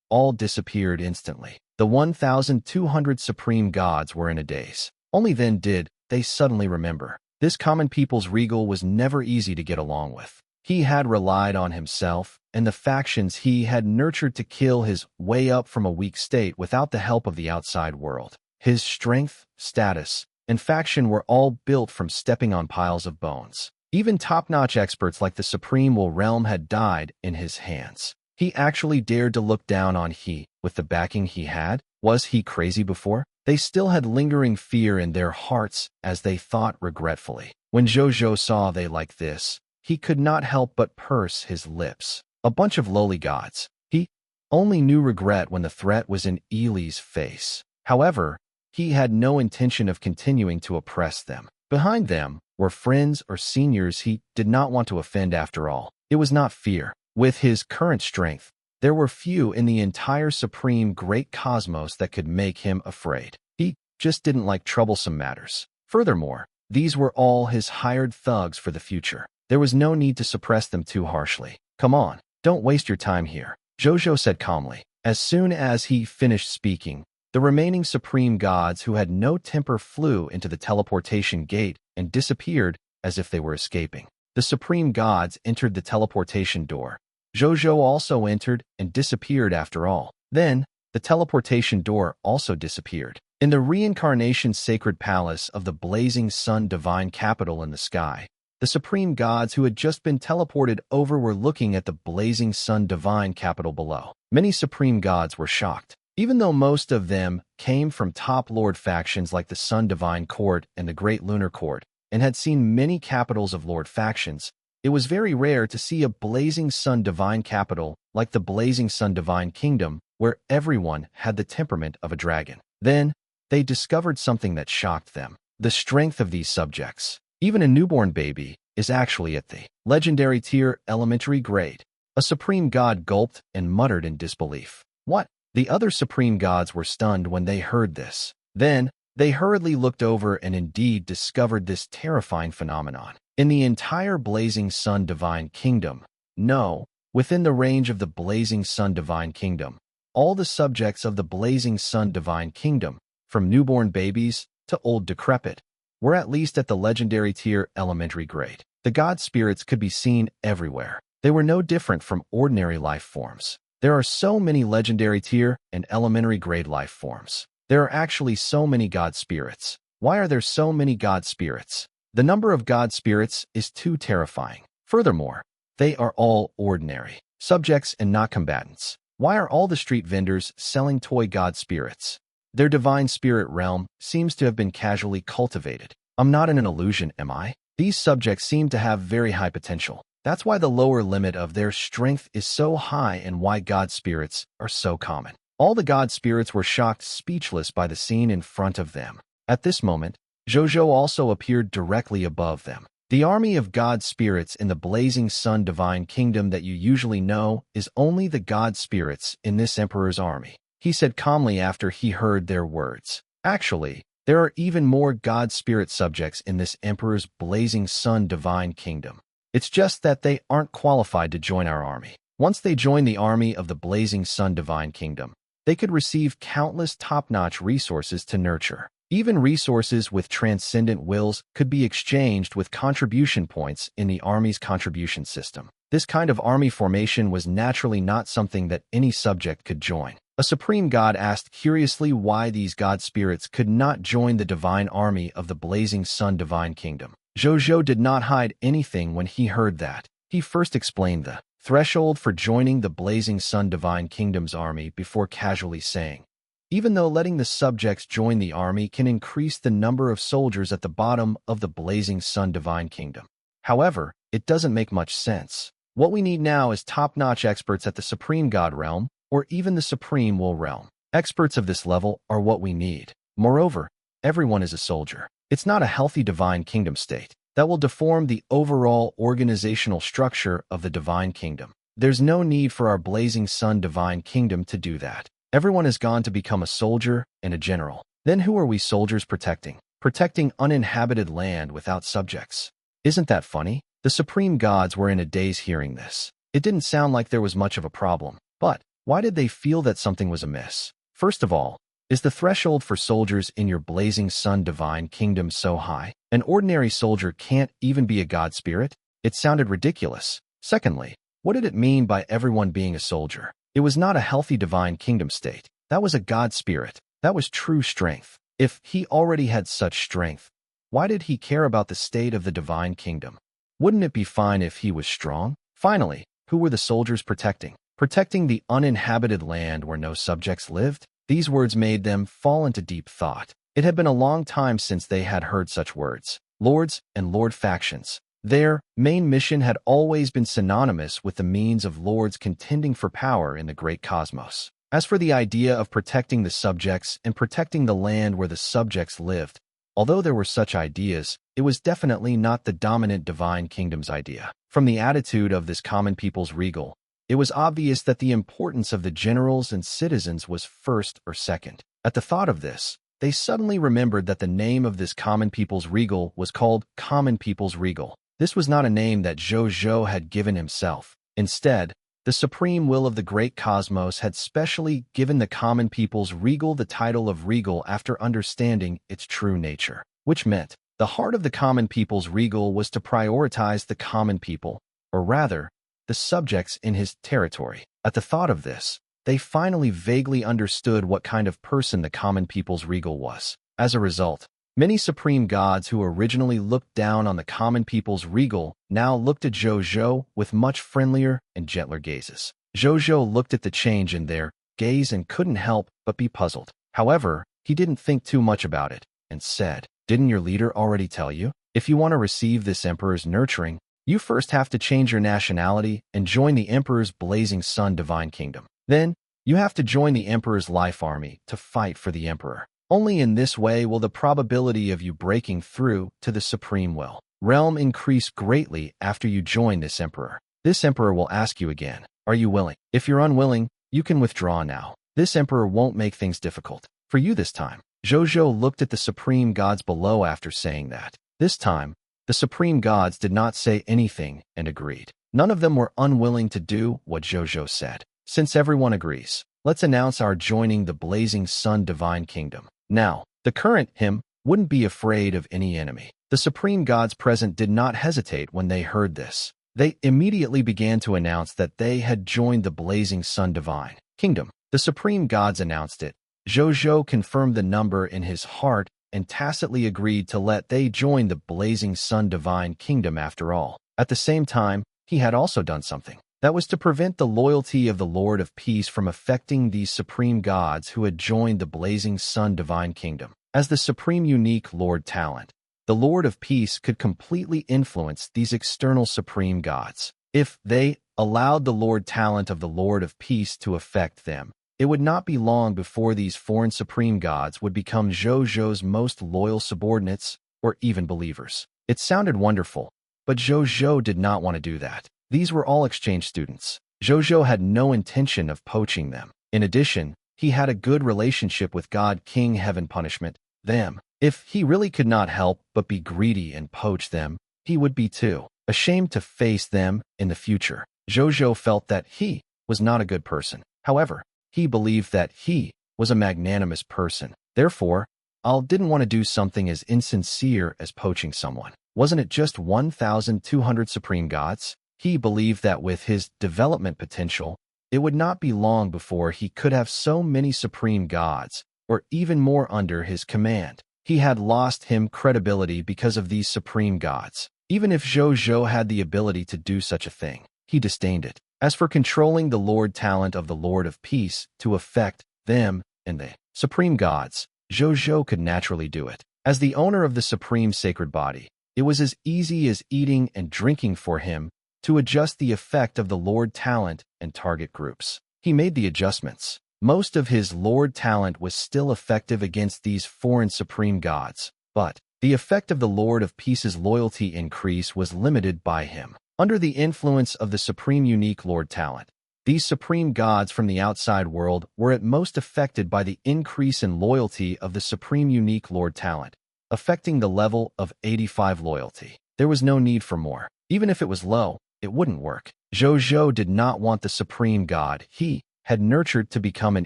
all disappeared instantly. The 1,200 supreme gods were in a daze. Only then did they suddenly remember. This common people's regal was never easy to get along with. He had relied on himself and the factions he had nurtured to kill his way up from a weak state without the help of the outside world. His strength, status, and faction were all built from stepping on piles of bones. Even top-notch experts like the Supreme Will Realm had died in his hands. He actually dared to look down on he, with the backing he had? Was he crazy before? They still had lingering fear in their hearts as they thought regretfully. When Zhou Zhou saw they like this, he could not help but purse his lips. A bunch of lowly gods. He only knew regret when the threat was in Eli's face. However, he had no intention of continuing to oppress them. Behind them were friends or seniors he did not want to offend after all. It was not fear. With his current strength, there were few in the entire supreme great cosmos that could make him afraid. He just didn't like troublesome matters. Furthermore, these were all his hired thugs for the future. There was no need to suppress them too harshly. "Come on, don't waste your time here," Zhou Zhou said calmly. As soon as he finished speaking, the remaining supreme gods who had no temper flew into the teleportation gate and disappeared as if they were escaping. The supreme gods entered the teleportation door. Zhou Zhou also entered and disappeared after all. Then, the teleportation door also disappeared. In the reincarnation sacred palace of the blazing sun divine capital in the sky, the supreme gods who had just been teleported over were looking at the blazing sun divine capital below. Many supreme gods were shocked. Even though most of them came from top lord factions like the Sun Divine Court and the Great Lunar Court, and had seen many capitals of lord factions, it was very rare to see a blazing sun divine capital like the blazing sun divine kingdom, where everyone had the temperament of a dragon. Then, they discovered something that shocked them. The strength of these subjects. Even a newborn baby is actually at the legendary tier elementary grade. A supreme god gulped and muttered in disbelief. "What? The other supreme gods were stunned when they heard this. Then, they hurriedly looked over and indeed discovered this terrifying phenomenon. In the entire Blazing Sun Divine Kingdom, no, within the range of the Blazing Sun Divine Kingdom, all the subjects of the Blazing Sun Divine Kingdom, from newborn babies to old decrepit, were at least at the legendary tier elementary grade. The god spirits could be seen everywhere. They were no different from ordinary life forms. There are so many legendary tier and elementary grade life forms. There are actually so many god spirits. Why are there so many god spirits? The number of god spirits is too terrifying. Furthermore, they are all ordinary subjects and not combatants. Why are all the street vendors selling toy god spirits? Their divine spirit realm seems to have been casually cultivated. I'm not in an illusion, am I? These subjects seem to have very high potential. That's why the lower limit of their strength is so high and why god spirits are so common. All the god spirits were shocked speechless by the scene in front of them. At this moment, Zhou Zhou also appeared directly above them. The army of god spirits in the Blazing Sun Divine Kingdom that you usually know is only the god spirits in this emperor's army, he said calmly after he heard their words. Actually, there are even more god spirit subjects in this emperor's Blazing Sun Divine Kingdom. It's just that they aren't qualified to join our army. Once they join the army of the Blazing Sun Divine Kingdom, they could receive countless top-notch resources to nurture. Even resources with transcendent wills could be exchanged with contribution points in the army's contribution system. This kind of army formation was naturally not something that any subject could join. A supreme god asked curiously why these god spirits could not join the divine army of the Blazing Sun Divine Kingdom. Zhou Zhou did not hide anything when he heard that. He first explained the threshold for joining the Blazing Sun Divine Kingdom's army before casually saying, even though letting the subjects join the army can increase the number of soldiers at the bottom of the Blazing Sun Divine Kingdom. However, it doesn't make much sense. What we need now is top-notch experts at the Supreme God realm, or even the Supreme Will realm. Experts of this level are what we need. Moreover, everyone is a soldier. It's not a healthy divine kingdom state that will deform the overall organizational structure of the divine kingdom. There's no need for our Blazing Sun Divine Kingdom to do that. Everyone has gone to become a soldier and a general. Then who are we soldiers protecting? Protecting uninhabited land without subjects. Isn't that funny? The supreme gods were in a daze hearing this. It didn't sound like there was much of a problem. But why did they feel that something was amiss? First of all, is the threshold for soldiers in your Blazing Sun Divine Kingdom so high? An ordinary soldier can't even be a god spirit? It sounded ridiculous. Secondly, what did it mean by everyone being a soldier? It was not a healthy divine kingdom state. That was a god spirit. That was true strength. If he already had such strength, why did he care about the state of the divine kingdom? Wouldn't it be fine if he was strong? Finally, who were the soldiers protecting? Protecting the uninhabited land where no subjects lived? These words made them fall into deep thought. It had been a long time since they had heard such words. Lords and lord factions. Their main mission had always been synonymous with the means of lords contending for power in the great cosmos. As for the idea of protecting the subjects and protecting the land where the subjects lived, although there were such ideas, it was definitely not the dominant divine kingdom's idea. From the attitude of this common people's regal, it was obvious that the importance of the generals and citizens was first or second. At the thought of this, they suddenly remembered that the name of this common people's regal was called Common People's Regal. This was not a name that Zhou Zhou had given himself. Instead, the supreme will of the great cosmos had specially given the common people's regal the title of regal after understanding its true nature, which meant the heart of the common people's regal was to prioritize the common people, or rather, the subjects in his territory. At the thought of this, they finally vaguely understood what kind of person the common people's regal was. As a result, many supreme gods who originally looked down on the common people's regal now looked at Zhou Zhou with much friendlier and gentler gazes. Zhou Zhou looked at the change in their gaze and couldn't help but be puzzled. However, he didn't think too much about it and said, "Didn't your leader already tell you? If you want to receive this emperor's nurturing, you first have to change your nationality and join the emperor's Blazing Sun Divine Kingdom. Then, you have to join the emperor's life army to fight for the emperor. Only in this way will the probability of you breaking through to the Supreme Will realm increase greatly after you join this emperor. This emperor will ask you again, are you willing? If you're unwilling, you can withdraw now. This emperor won't make things difficult for you this time. Zhou Zhou looked at the supreme gods below after saying that. This time, the supreme gods did not say anything and agreed. None of them were unwilling to do what Zhou Zhou said. Since everyone agrees, let's announce our joining the blazing sun divine kingdom. Now, the current him wouldn't be afraid of any enemy. The supreme gods present did not hesitate when they heard this. They immediately began to announce that they had joined the blazing sun divine kingdom. The supreme gods announced it. Zhou Zhou confirmed the number in his heart and tacitly agreed to let they join the blazing sun divine kingdom after all. At the same time, he had also done something. That was to prevent the loyalty of the Lord of Peace from affecting these supreme gods who had joined the blazing sun divine kingdom. As the supreme unique Lord Talent, the Lord of Peace could completely influence these external supreme gods. If they allowed the Lord Talent of the Lord of Peace to affect them, it would not be long before these foreign supreme gods would become Zhou Zhou's most loyal subordinates or even believers. It sounded wonderful, but Zhou Zhou did not want to do that. These were all exchange students. Zhou Zhou had no intention of poaching them. In addition, he had a good relationship with God King Heaven Punishment them. If he really could not help but be greedy and poach them, he would be too ashamed to face them in the future. Zhou Zhou felt that he was not a good person. However, he believed that he was a magnanimous person. Therefore, Al didn't want to do something as insincere as poaching someone. Wasn't it just 1,200 supreme gods? He believed that with his development potential, it would not be long before he could have so many supreme gods, or even more under his command. He had lost him credibility because of these supreme gods. Even if Zhou Zhou had the ability to do such a thing, he disdained it. As for controlling the Lord Talent of the Lord of Peace to affect them and the supreme gods, Zhou Zhou could naturally do it. As the owner of the supreme sacred body, it was as easy as eating and drinking for him to adjust the effect of the Lord Talent and target groups. He made the adjustments. Most of his Lord Talent was still effective against these foreign supreme gods, but the effect of the Lord of Peace's loyalty increase was limited by him. Under the influence of the supreme unique Lord Talent, these supreme gods from the outside world were at most affected by the increase in loyalty of the supreme unique Lord Talent, affecting the level of 85 loyalty. There was no need for more. Even if it was low, it wouldn't work. Zhou Zhou did not want the supreme god he had nurtured to become an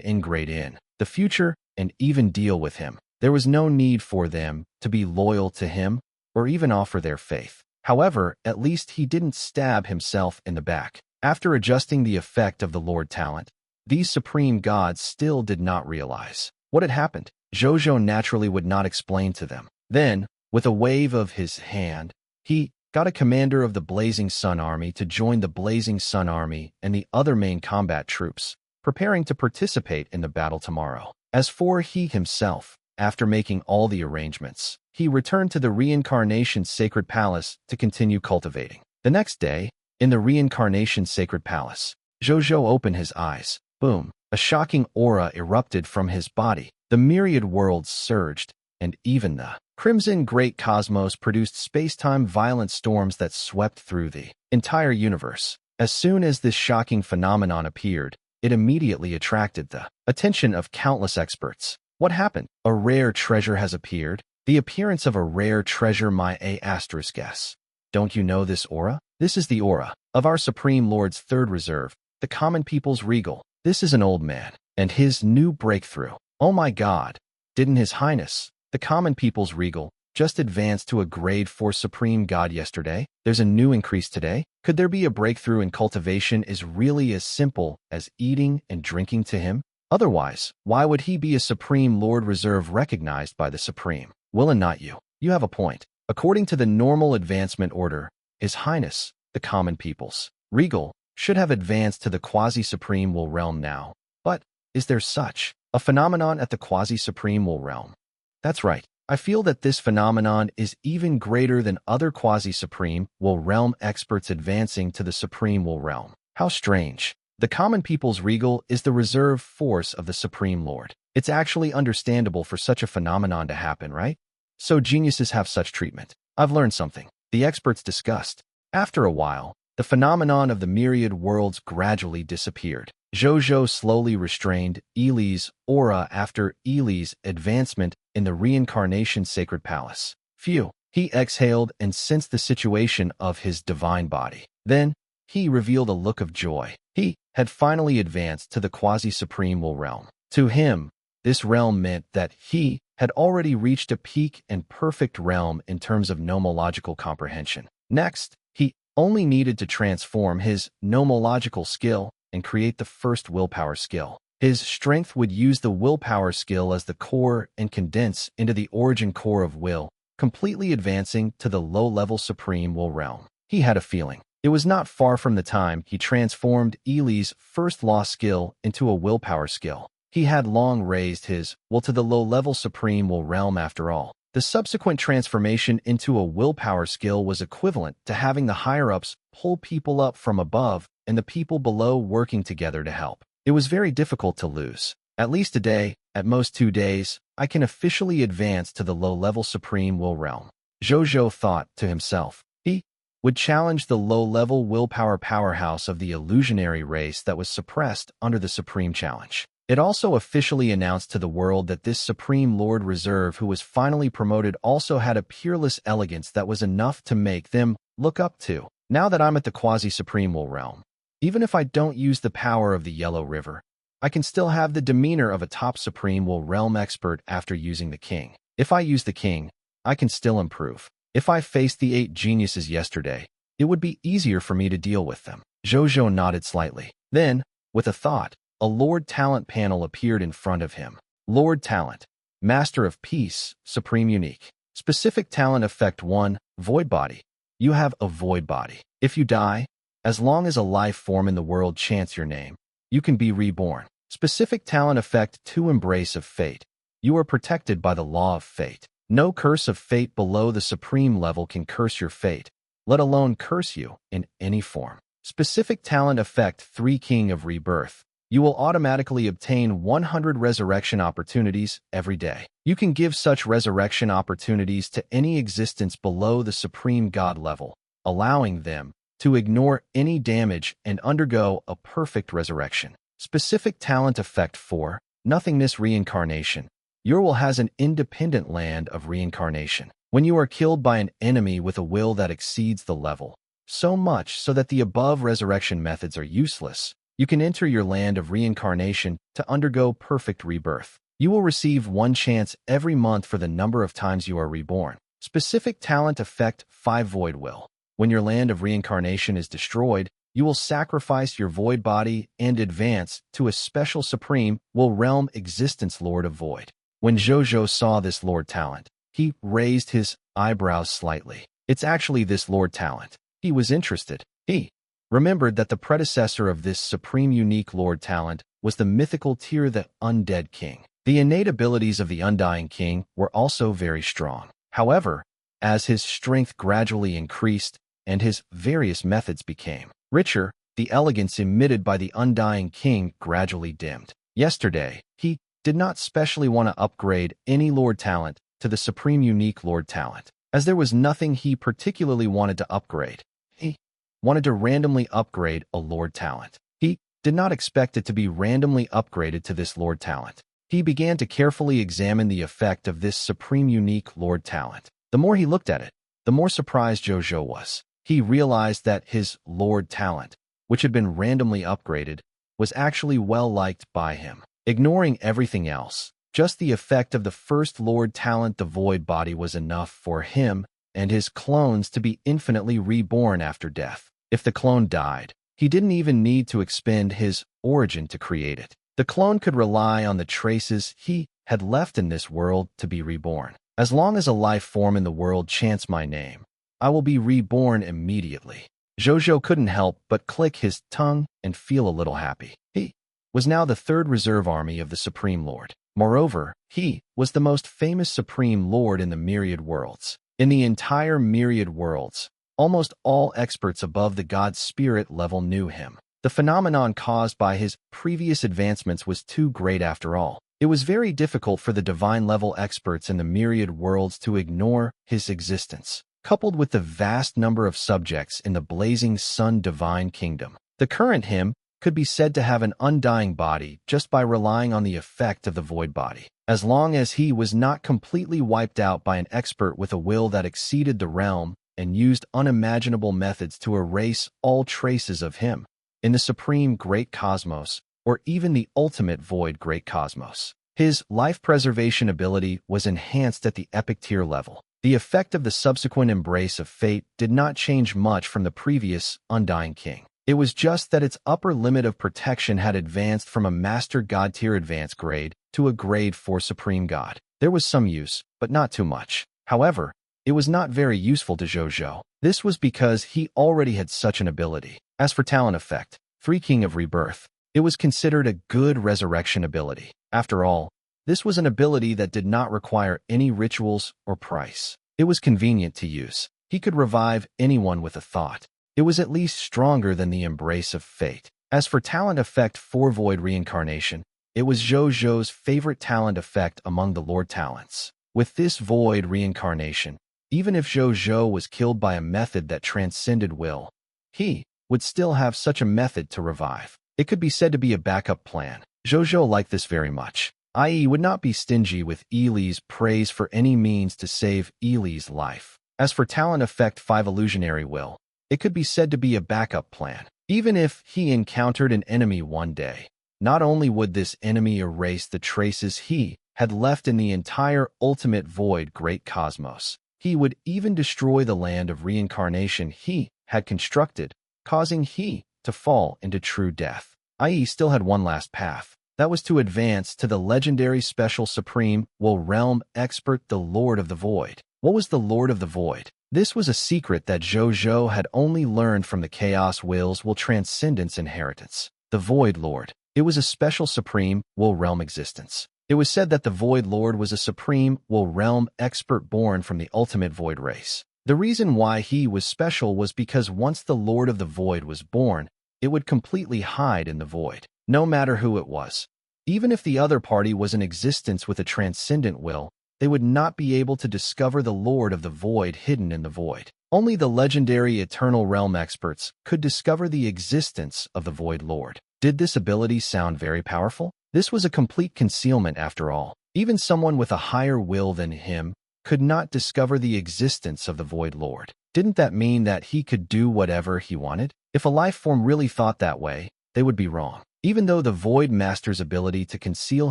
ingrate in the future and even deal with him. There was no need for them to be loyal to him or even offer their faith. However, at least he didn't stab himself in the back. After adjusting the effect of the Lord Talent, these supreme gods still did not realize what had happened. Zhou Zhou naturally would not explain to them. Then, with a wave of his hand, he got a commander of the Blazing Sun Army to join the Blazing Sun Army and the other main combat troops, preparing to participate in the battle tomorrow. As for he himself, after making all the arrangements, he returned to the Reincarnation Sacred Palace to continue cultivating. The next day, in the Reincarnation Sacred Palace, Zhou Zhou opened his eyes. Boom! A shocking aura erupted from his body. The myriad worlds surged, and even the Crimson Great Cosmos produced space-time violent storms that swept through the entire universe. As soon as this shocking phenomenon appeared, it immediately attracted the attention of countless experts. What happened? A rare treasure has appeared. The appearance of a rare treasure, my asterisk guess. Don't you know this aura? This is the aura of our Supreme Lord's third reserve, the common people's regal. This is an old man, and his new breakthrough. Oh my God! Didn't His Highness, the common people's regal, just advanced to a grade 4 Supreme God yesterday? There's a new increase today? Could there be a breakthrough in cultivation is really as simple as eating and drinking to him? Otherwise, why would he be a Supreme Lord Reserve recognized by the Supreme Will and not you? You have a point. According to the normal advancement order, His Highness, the common people's regal, should have advanced to the quasi-supreme will realm now. But is there such a phenomenon at the quasi-supreme will realm? That's right. I feel that this phenomenon is even greater than other quasi-supreme will realm experts advancing to the supreme will realm. How strange. The common people's regal is the reserve force of the Supreme Lord. It's actually understandable for such a phenomenon to happen, right? So geniuses have such treatment. I've learned something. The experts discussed. After a while, the phenomenon of the myriad worlds gradually disappeared. Zhou Zhou slowly restrained Eli's aura after Eli's advancement in the reincarnation sacred palace. Phew. He exhaled and sensed the situation of his divine body. Then, he revealed a look of joy. He had finally advanced to the quasi-supreme will realm. To him, this realm meant that he had already reached a peak and perfect realm in terms of nomological comprehension. Next, he only needed to transform his nomological skill and create the first willpower skill. His strength would use the willpower skill as the core and condense into the origin core of will, completely advancing to the low-level supreme will realm. He had a feeling. It was not far from the time he transformed Eli's first law skill into a willpower skill. He had long raised his will to the low-level supreme will realm after all. The subsequent transformation into a willpower skill was equivalent to having the higher-ups pull people up from above and the people below working together to help. It was very difficult to lose. At least a day, at most 2 days, I can officially advance to the low-level supreme will realm. Zhou Zhou thought to himself. He would challenge the low-level willpower powerhouse of the illusionary race that was suppressed under the supreme challenge. It also officially announced to the world that this Supreme Lord Reserve who was finally promoted also had a peerless elegance that was enough to make them look up to. Now that I'm at the quasi-supreme will realm, even if I don't use the power of the Yellow River, I can still have the demeanor of a top supreme will realm expert after using the king. If I use the king, I can still improve. If I faced the 8 geniuses yesterday, it would be easier for me to deal with them. Zhou Zhou nodded slightly. Then, with a thought, a Lord Talent panel appeared in front of him. Lord Talent, Master of Peace, Supreme Unique. Specific Talent Effect 1, Void Body. You have a void body. If you die, as long as a life form in the world chants your name, you can be reborn. Specific Talent Effect 2, Embrace of Fate. You are protected by the law of fate. No curse of fate below the supreme level can curse your fate, let alone curse you in any form. Specific Talent Effect 3, King of Rebirth. You will automatically obtain 100 resurrection opportunities every day. You can give such resurrection opportunities to any existence below the supreme god level, allowing them to ignore any damage and undergo a perfect resurrection. Specific Talent Effect 4, Nothingness Reincarnation. Your will has an independent land of reincarnation. When you are killed by an enemy with a will that exceeds the level, so much so that the above resurrection methods are useless, you can enter your land of reincarnation to undergo perfect rebirth. You will receive 1 chance every month for the number of times you are reborn. Specific Talent Effect 5, Void Will. When your land of reincarnation is destroyed, you will sacrifice your void body and advance to a special supreme will realm existence Lord of Void. When Zhou Zhou saw this Lord Talent, he raised his eyebrows slightly. It's actually this Lord Talent. He was interested. He remembered that the predecessor of this supreme unique Lord Talent was the mythical Tyr the Undead King. The innate abilities of the Undying King were also very strong. However, as his strength gradually increased and his various methods became richer, the elegance emitted by the Undying King gradually dimmed. Yesterday, he did not specially want to upgrade any Lord Talent to the supreme unique Lord Talent, as there was nothing he particularly wanted to upgrade. He wanted to randomly upgrade a Lord Talent. He did not expect it to be randomly upgraded to this Lord Talent. He began to carefully examine the effect of this supreme unique Lord Talent. The more he looked at it, the more surprised Zhou Zhou was. He realized that his Lord Talent, which had been randomly upgraded, was actually well liked by him. Ignoring everything else, just the effect of the first Lord Talent, the Void Body, was enough for him and his clones to be infinitely reborn after death. If the clone died, he didn't even need to expend his origin to create it. The clone could rely on the traces he had left in this world to be reborn. As long as a life form in the world chants my name, I will be reborn immediately. Zhou Zhou couldn't help but click his tongue and feel a little happy. He was now the 3rd reserve army of the Supreme Lord. Moreover, he was the most famous Supreme Lord in the myriad worlds. In the entire myriad worlds, almost all experts above the God Spirit level knew him. The phenomenon caused by his previous advancements was too great after all. It was very difficult for the divine level experts in the myriad worlds to ignore his existence. Coupled with the vast number of subjects in the blazing sun divine kingdom, the current him could be said to have an undying body just by relying on the effect of the void body. As long as he was not completely wiped out by an expert with a will that exceeded the realm and used unimaginable methods to erase all traces of him in the supreme great cosmos, or even the ultimate void great cosmos. His life preservation ability was enhanced at the epic tier level. The effect of the subsequent embrace of fate did not change much from the previous Undying King. It was just that its upper limit of protection had advanced from a Master God tier advanced grade to a grade 4 Supreme God. There was some use, but not too much. However, it was not very useful to Zhou Zhou. This was because he already had such an ability. As for talent effect, 3 King of Rebirth, it was considered a good resurrection ability. After all, this was an ability that did not require any rituals or price. It was convenient to use. He could revive anyone with a thought. It was at least stronger than the embrace of fate. As for talent effect 4 Void Reincarnation, it was Zhou Zhou's favorite talent effect among the Lord talents. With this Void Reincarnation, even if Zhou Zhou was killed by a method that transcended will, he would still have such a method to revive. It could be said to be a backup plan. Zhou Zhou liked this very much, i.e. would not be stingy with Eli's praise for any means to save Eli's life. As for talent effect 5 Illusionary Will, it could be said to be a backup plan. Even if he encountered an enemy one day, not only would this enemy erase the traces he had left in the entire ultimate void great cosmos, he would even destroy the land of reincarnation he had constructed, causing he to fall into true death, i.e. still had one last path. That was to advance to the legendary special supreme will realm expert, the Lord of the Void. What was the Lord of the Void? This was a secret that Zhou Zhou had only learned from the Chaos Will's will transcendence inheritance. The Void Lord. It was a special supreme will realm existence. It was said that the Void Lord was a supreme will realm expert born from the ultimate void race. The reason why he was special was because once the Lord of the Void was born, it would completely hide in the void, no matter who it was. Even if the other party was in existence with a transcendent will, they would not be able to discover the Lord of the Void hidden in the void. Only the legendary Eternal Realm experts could discover the existence of the Void Lord. Did this ability sound very powerful? This was a complete concealment after all. Even someone with a higher will than him could not discover the existence of the Void Lord. Didn't that mean that he could do whatever he wanted? If a life form really thought that way, they would be wrong. Even though the Void Master's ability to conceal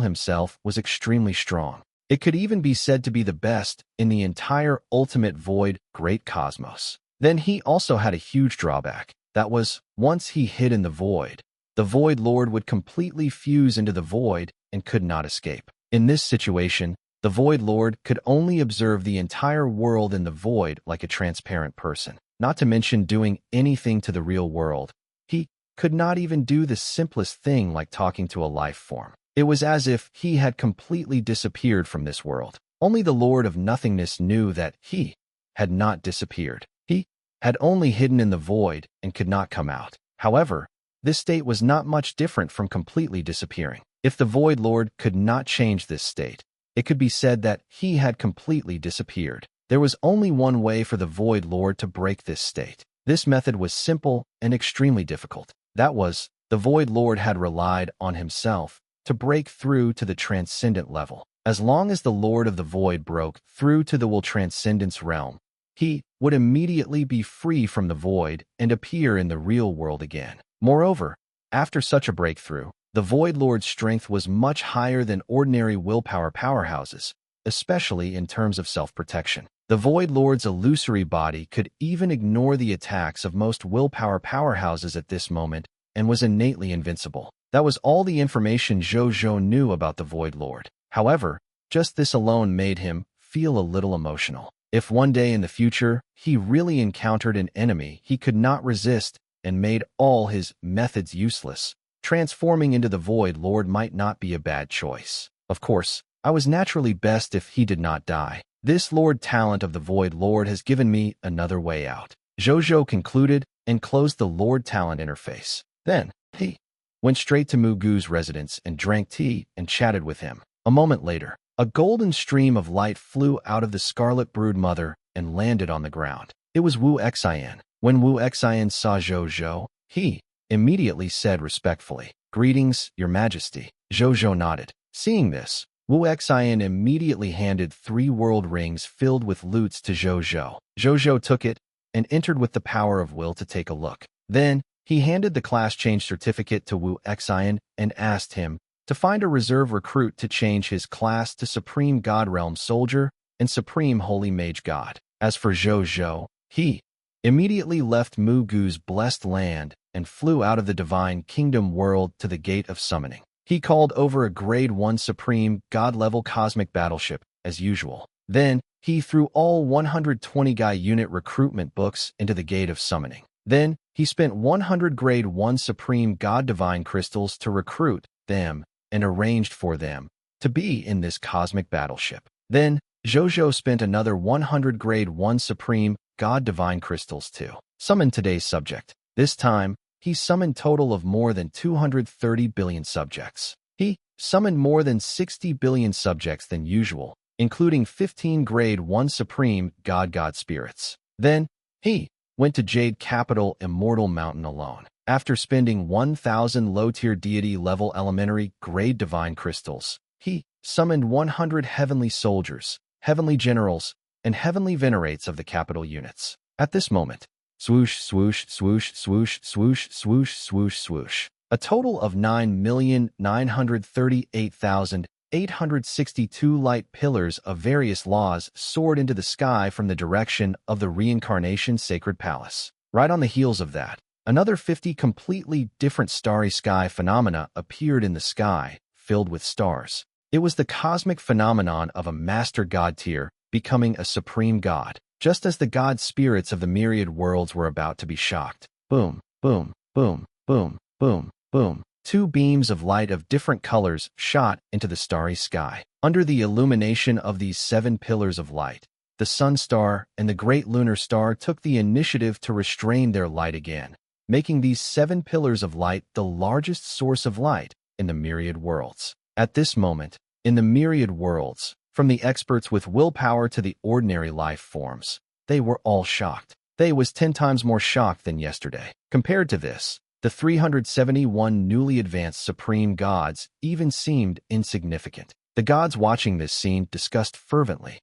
himself was extremely strong, it could even be said to be the best in the entire ultimate void great cosmos. Then he also had a huge drawback. That was, once he hid in the Void Lord would completely fuse into the void and could not escape. In this situation, the Void Lord could only observe the entire world in the void like a transparent person, not to mention doing anything to the real world. He could not even do the simplest thing like talking to a life form. It was as if he had completely disappeared from this world. Only the Lord of Nothingness knew that he had not disappeared. He had only hidden in the void and could not come out. However, this state was not much different from completely disappearing. If the Void Lord could not change this state, it could be said that he had completely disappeared. There was only one way for the Void Lord to break this state. This method was simple and extremely difficult. That was, the Void Lord had relied on himself to break through to the transcendent level. As long as the Lord of the Void broke through to the will transcendence realm, he would immediately be free from the void and appear in the real world again. Moreover, after such a breakthrough, the Void Lord's strength was much higher than ordinary willpower powerhouses, especially in terms of self-protection. The Void Lord's illusory body could even ignore the attacks of most willpower powerhouses at this moment and was innately invincible. That was all the information Zhou Zhou knew about the Void Lord. However, just this alone made him feel a little emotional. If one day in the future he really encountered an enemy he could not resist and made all his methods useless, transforming into the Void Lord might not be a bad choice. Of course, I was naturally best if he did not die. This Lord talent of the Void Lord has given me another way out. Zhou Zhou concluded and closed the Lord talent interface. Then, he went straight to Mugu's residence and drank tea and chatted with him. A moment later, a golden stream of light flew out of the Scarlet Brood Mother and landed on the ground. It was Wu Xian. When Wu Xian saw Zhou Zhou, he immediately said respectfully, "Greetings, Your Majesty." Zhou Zhou nodded. Seeing this, Wu Xian immediately handed 3 world rings filled with loots to Zhou Zhou. Zhou Zhou took it and entered with the power of will to take a look. Then, he handed the class change certificate to Wu Xian and asked him to find a reserve recruit to change his class to Supreme God Realm Soldier and Supreme Holy Mage God. As for Zhou Zhou, he immediately left Mu Gu's blessed land and flew out of the Divine Kingdom world to the Gate of Summoning. He called over a Grade 1 Supreme God-level cosmic battleship, as usual. Then, he threw all 120 guy unit recruitment books into the Gate of Summoning. Then, he spent 100 Grade 1 Supreme God Divine crystals to recruit them and arranged for them to be in this cosmic battleship. Then, Zhou Zhou spent another 100 Grade 1 Supreme God Divine crystals to summon today's subject. This time, he summoned total of more than 230 billion subjects. He summoned more than 60 billion subjects than usual, including 15 Grade 1 Supreme God spirits. Then, he went to Jade Capital Immortal Mountain alone. After spending 1,000 low-tier deity-level elementary grade divine crystals, he summoned 100 heavenly soldiers, heavenly generals, and heavenly venerates of the capital units. At this moment, swoosh, swoosh, swoosh, swoosh, swoosh, swoosh, swoosh, swoosh. A total of 9,938,862 light pillars of various laws soared into the sky from the direction of the Reincarnation Sacred Palace. Right on the heels of that, another 50 completely different starry sky phenomena appeared in the sky, filled with stars. It was the cosmic phenomenon of a master god tier becoming a supreme god. Just as the god spirits of the myriad worlds were about to be shocked. Boom, boom, boom, boom, boom, boom. 2 beams of light of different colors shot into the starry sky. Under the illumination of these 7 pillars of light, the sun star and the great lunar star took the initiative to restrain their light again, making these 7 pillars of light the largest source of light in the myriad worlds. At this moment, in the myriad worlds, from the experts with willpower to the ordinary life forms, they were all shocked. They was 10 times more shocked than yesterday. Compared to this, the 371 newly advanced supreme gods even seemed insignificant. The gods watching this scene discussed fervently.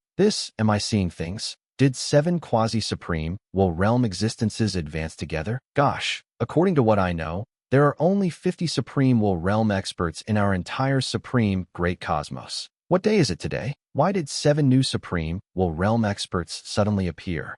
Am I seeing things? Did 7 quasi-supreme, realm existences advance together? Gosh, according to what I know, there are only 50 supreme realm experts in our entire supreme great cosmos. What day is it today? Why did 7 new supreme realm experts suddenly appear?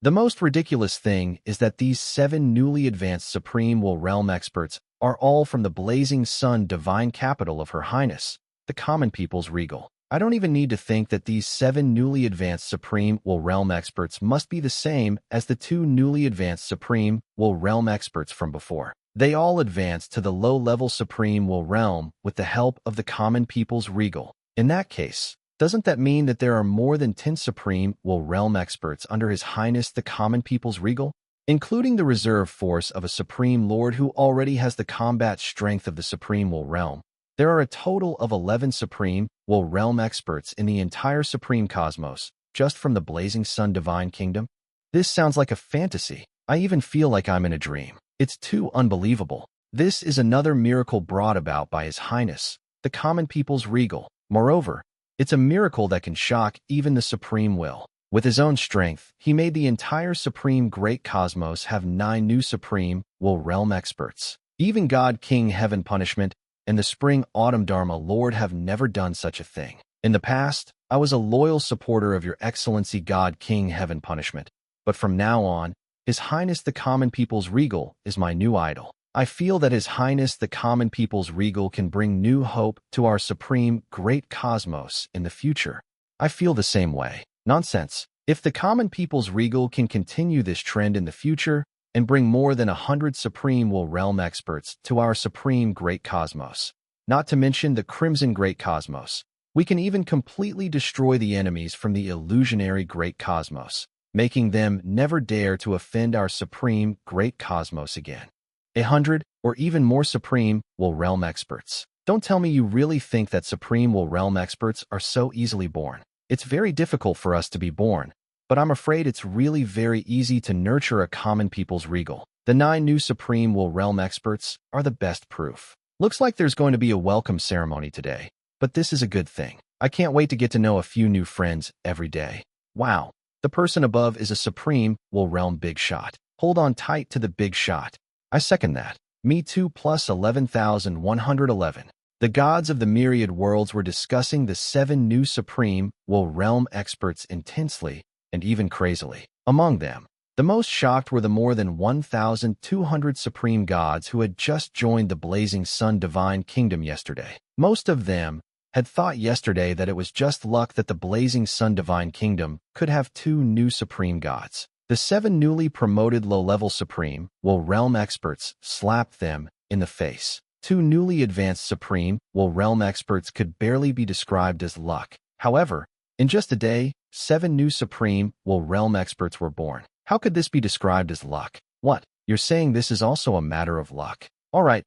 The most ridiculous thing is that these 7 newly advanced supreme realm experts are all from the blazing sun divine capital of Her Highness, the common people's regal. I don't even need to think that these 7 newly advanced supreme realm experts must be the same as the 2 newly advanced supreme realm experts from before. They all advanced to the low-level supreme realm with the help of the common people's regal. In that case, doesn't that mean that there are more than 10 supreme realm experts under His Highness the common people's regal? Including the reserve force of a supreme lord who already has the combat strength of the supreme realm, there are a total of 11 supreme realm experts in the entire supreme cosmos, just from the blazing sun divine kingdom. This sounds like a fantasy. I even feel like I'm in a dream. It's too unbelievable. This is another miracle brought about by His Highness, the common people's regal. Moreover, it's a miracle that can shock even the supreme will. With his own strength, he made the entire supreme great cosmos have 9 new supreme realm experts. Even God King Heaven Punishment and the Spring Autumn Dharma Lord have never done such a thing. In the past, I was a loyal supporter of Your Excellency God King Heaven Punishment, but from now on, His Highness the common people's regal is my new idol. I feel that His Highness the common people's regal can bring new hope to our supreme great cosmos in the future. I feel the same way. Nonsense. If the common people's regal can continue this trend in the future and bring more than 100 supreme realm experts to our supreme great cosmos, not to mention the crimson great cosmos, we can even completely destroy the enemies from the illusionary great cosmos, making them never dare to offend our supreme great cosmos again. 100 or even more supreme realm experts. Don't tell me you really think that supreme realm experts are so easily born. It's very difficult for us to be born, but I'm afraid it's really very easy to nurture a common people's regal. The 9 new Supreme Will Realm experts are the best proof. Looks like there's going to be a welcome ceremony today, but this is a good thing. I can't wait to get to know a few new friends every day. Wow, the person above is a Supreme Will Realm big shot. Hold on tight to the big shot. I second that. Me too plus 11,111. The gods of the myriad worlds were discussing the 7 new Supreme Will Realm experts intensely and even crazily. Among them, the most shocked were the more than 1,200 supreme gods who had just joined the Blazing Sun Divine Kingdom yesterday. Most of them had thought yesterday that it was just luck that the Blazing Sun Divine Kingdom could have 2 new supreme gods. The 7 newly promoted low-level Supreme Will Realm experts slapped them in the face. 2 newly advanced Supreme Will Realm experts could barely be described as luck. However, in just a day, 7 new Supreme Will Realm experts were born. How could this be described as luck? What? You're saying this is also a matter of luck? All right.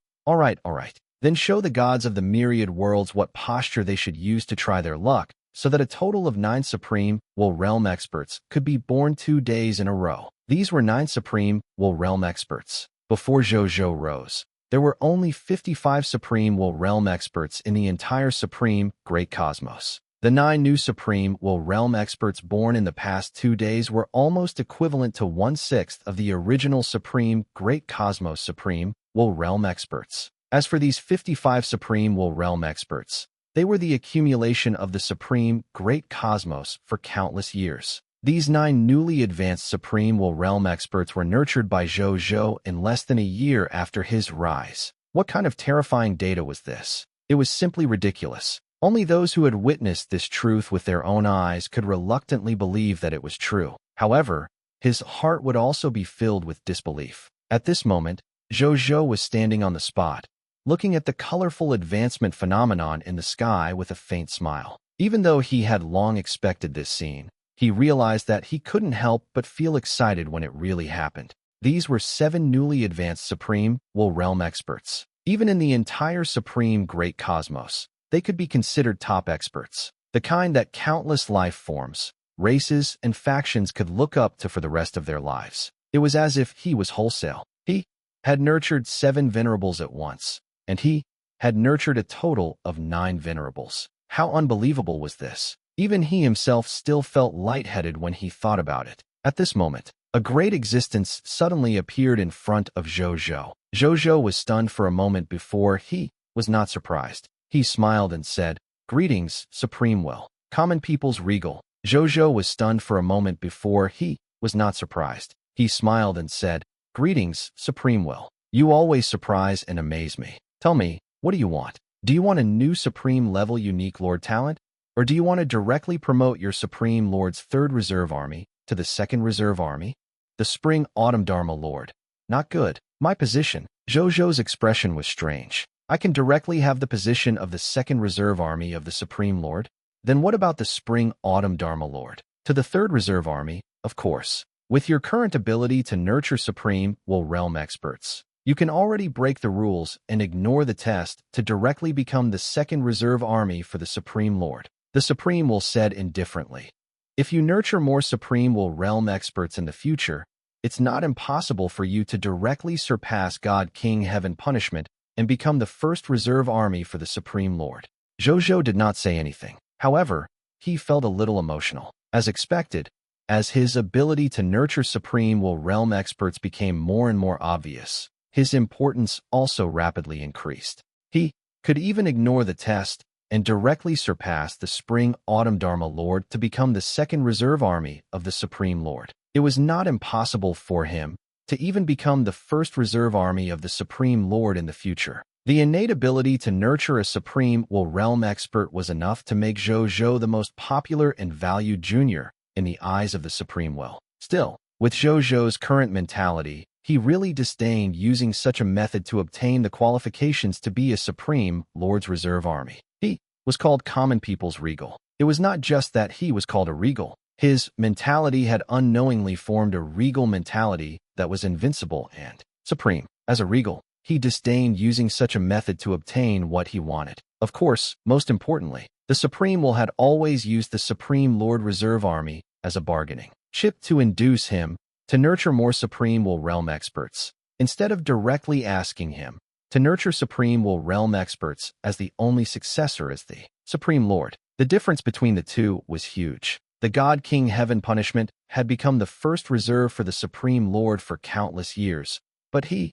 Then show the gods of the myriad worlds what posture they should use to try their luck, so that a total of 9 Supreme Will Realm experts could be born 2 days in a row. These were 9 Supreme Will Realm experts. Before Zhou Zhou rose, there were only 55 Supreme Will Realm experts in the entire Supreme Great Cosmos. The 9 new Supreme Will Realm experts born in the past 2 days were almost equivalent to 1/6 of the original Supreme Great Cosmos Supreme Will Realm experts. As for these 55 Supreme Will Realm experts, they were the accumulation of the Supreme Great Cosmos for countless years. These 9 newly advanced Supreme Will Realm experts were nurtured by Zhou Zhou in less than a year after his rise. What kind of terrifying data was this? It was simply ridiculous. Only those who had witnessed this truth with their own eyes could reluctantly believe that it was true. However, his heart would also be filled with disbelief. At this moment, Zhou Zhou was standing on the spot, looking at the colorful advancement phenomenon in the sky with a faint smile. Even though he had long expected this scene, he realized that he couldn't help but feel excited when it really happened. These were 7 newly advanced Supreme Will Realm experts. Even in the entire Supreme Great Cosmos, they could be considered top experts, the kind that countless life forms, races, and factions could look up to for the rest of their lives. It was as if he was wholesale. He had nurtured 7 venerables at once, and he had nurtured a total of 9 venerables. How unbelievable was this? Even he himself still felt lightheaded when he thought about it. At this moment, a great existence suddenly appeared in front of Zhou Zhou. Zhou Zhou was stunned for a moment before he was not surprised. He smiled and said, "Greetings, Supreme Will, common people's regal." Zhou Zhou was stunned for a moment before he was not surprised. He smiled and said, "Greetings, Supreme Will. You always surprise and amaze me. Tell me, what do you want? Do you want a new Supreme level unique Lord talent? Or do you want to directly promote your Supreme Lord's 3rd Reserve Army to the 2nd Reserve Army? The Spring Autumn Dharma Lord. Not good. My position." Zhou Zhou's expression was strange. "I can directly have the position of the 2nd Reserve Army of the Supreme Lord? Then what about the Spring Autumn Dharma Lord? To the 3rd Reserve Army, of course. With your current ability to nurture Supreme Will Realm experts, you can already break the rules and ignore the test to directly become the 2nd Reserve Army for the Supreme Lord." The Supreme Will said indifferently, "If you nurture more Supreme Will Realm experts in the future, it's not impossible for you to directly surpass God King Heaven Punishment and become the 1st Reserve Army for the Supreme Lord." Zhou Zhou did not say anything. However, he felt a little emotional. As expected, as his ability to nurture Supreme Will Realm experts became more and more obvious, his importance also rapidly increased. He could even ignore the test and directly surpass the Spring Autumn Dharma Lord to become the 2nd Reserve Army of the Supreme Lord. It was not impossible for him to even become the 1st Reserve Army of the Supreme Lord in the future. The innate ability to nurture a Supreme Will Realm expert was enough to make Zhou Zhou the most popular and valued junior in the eyes of the Supreme Will. Still, with Zhou Zhou's current mentality, he really disdained using such a method to obtain the qualifications to be a Supreme Lord's Reserve Army. He was called Common People's Regal. It was not just that he was called a Regal. His mentality had unknowingly formed a regal mentality that was invincible and supreme. As a Regal, he disdained using such a method to obtain what he wanted. Of course, most importantly, the Supreme Will had always used the Supreme Lord Reserve Army as a bargaining chip to induce him to nurture more Supreme Will Realm experts. instead of directly asking him to nurture Supreme Will Realm experts as the only successor as the Supreme Lord. The difference between the two was huge. The God King Heaven punishment had become the first reserve for the Supreme Lord for countless years, but he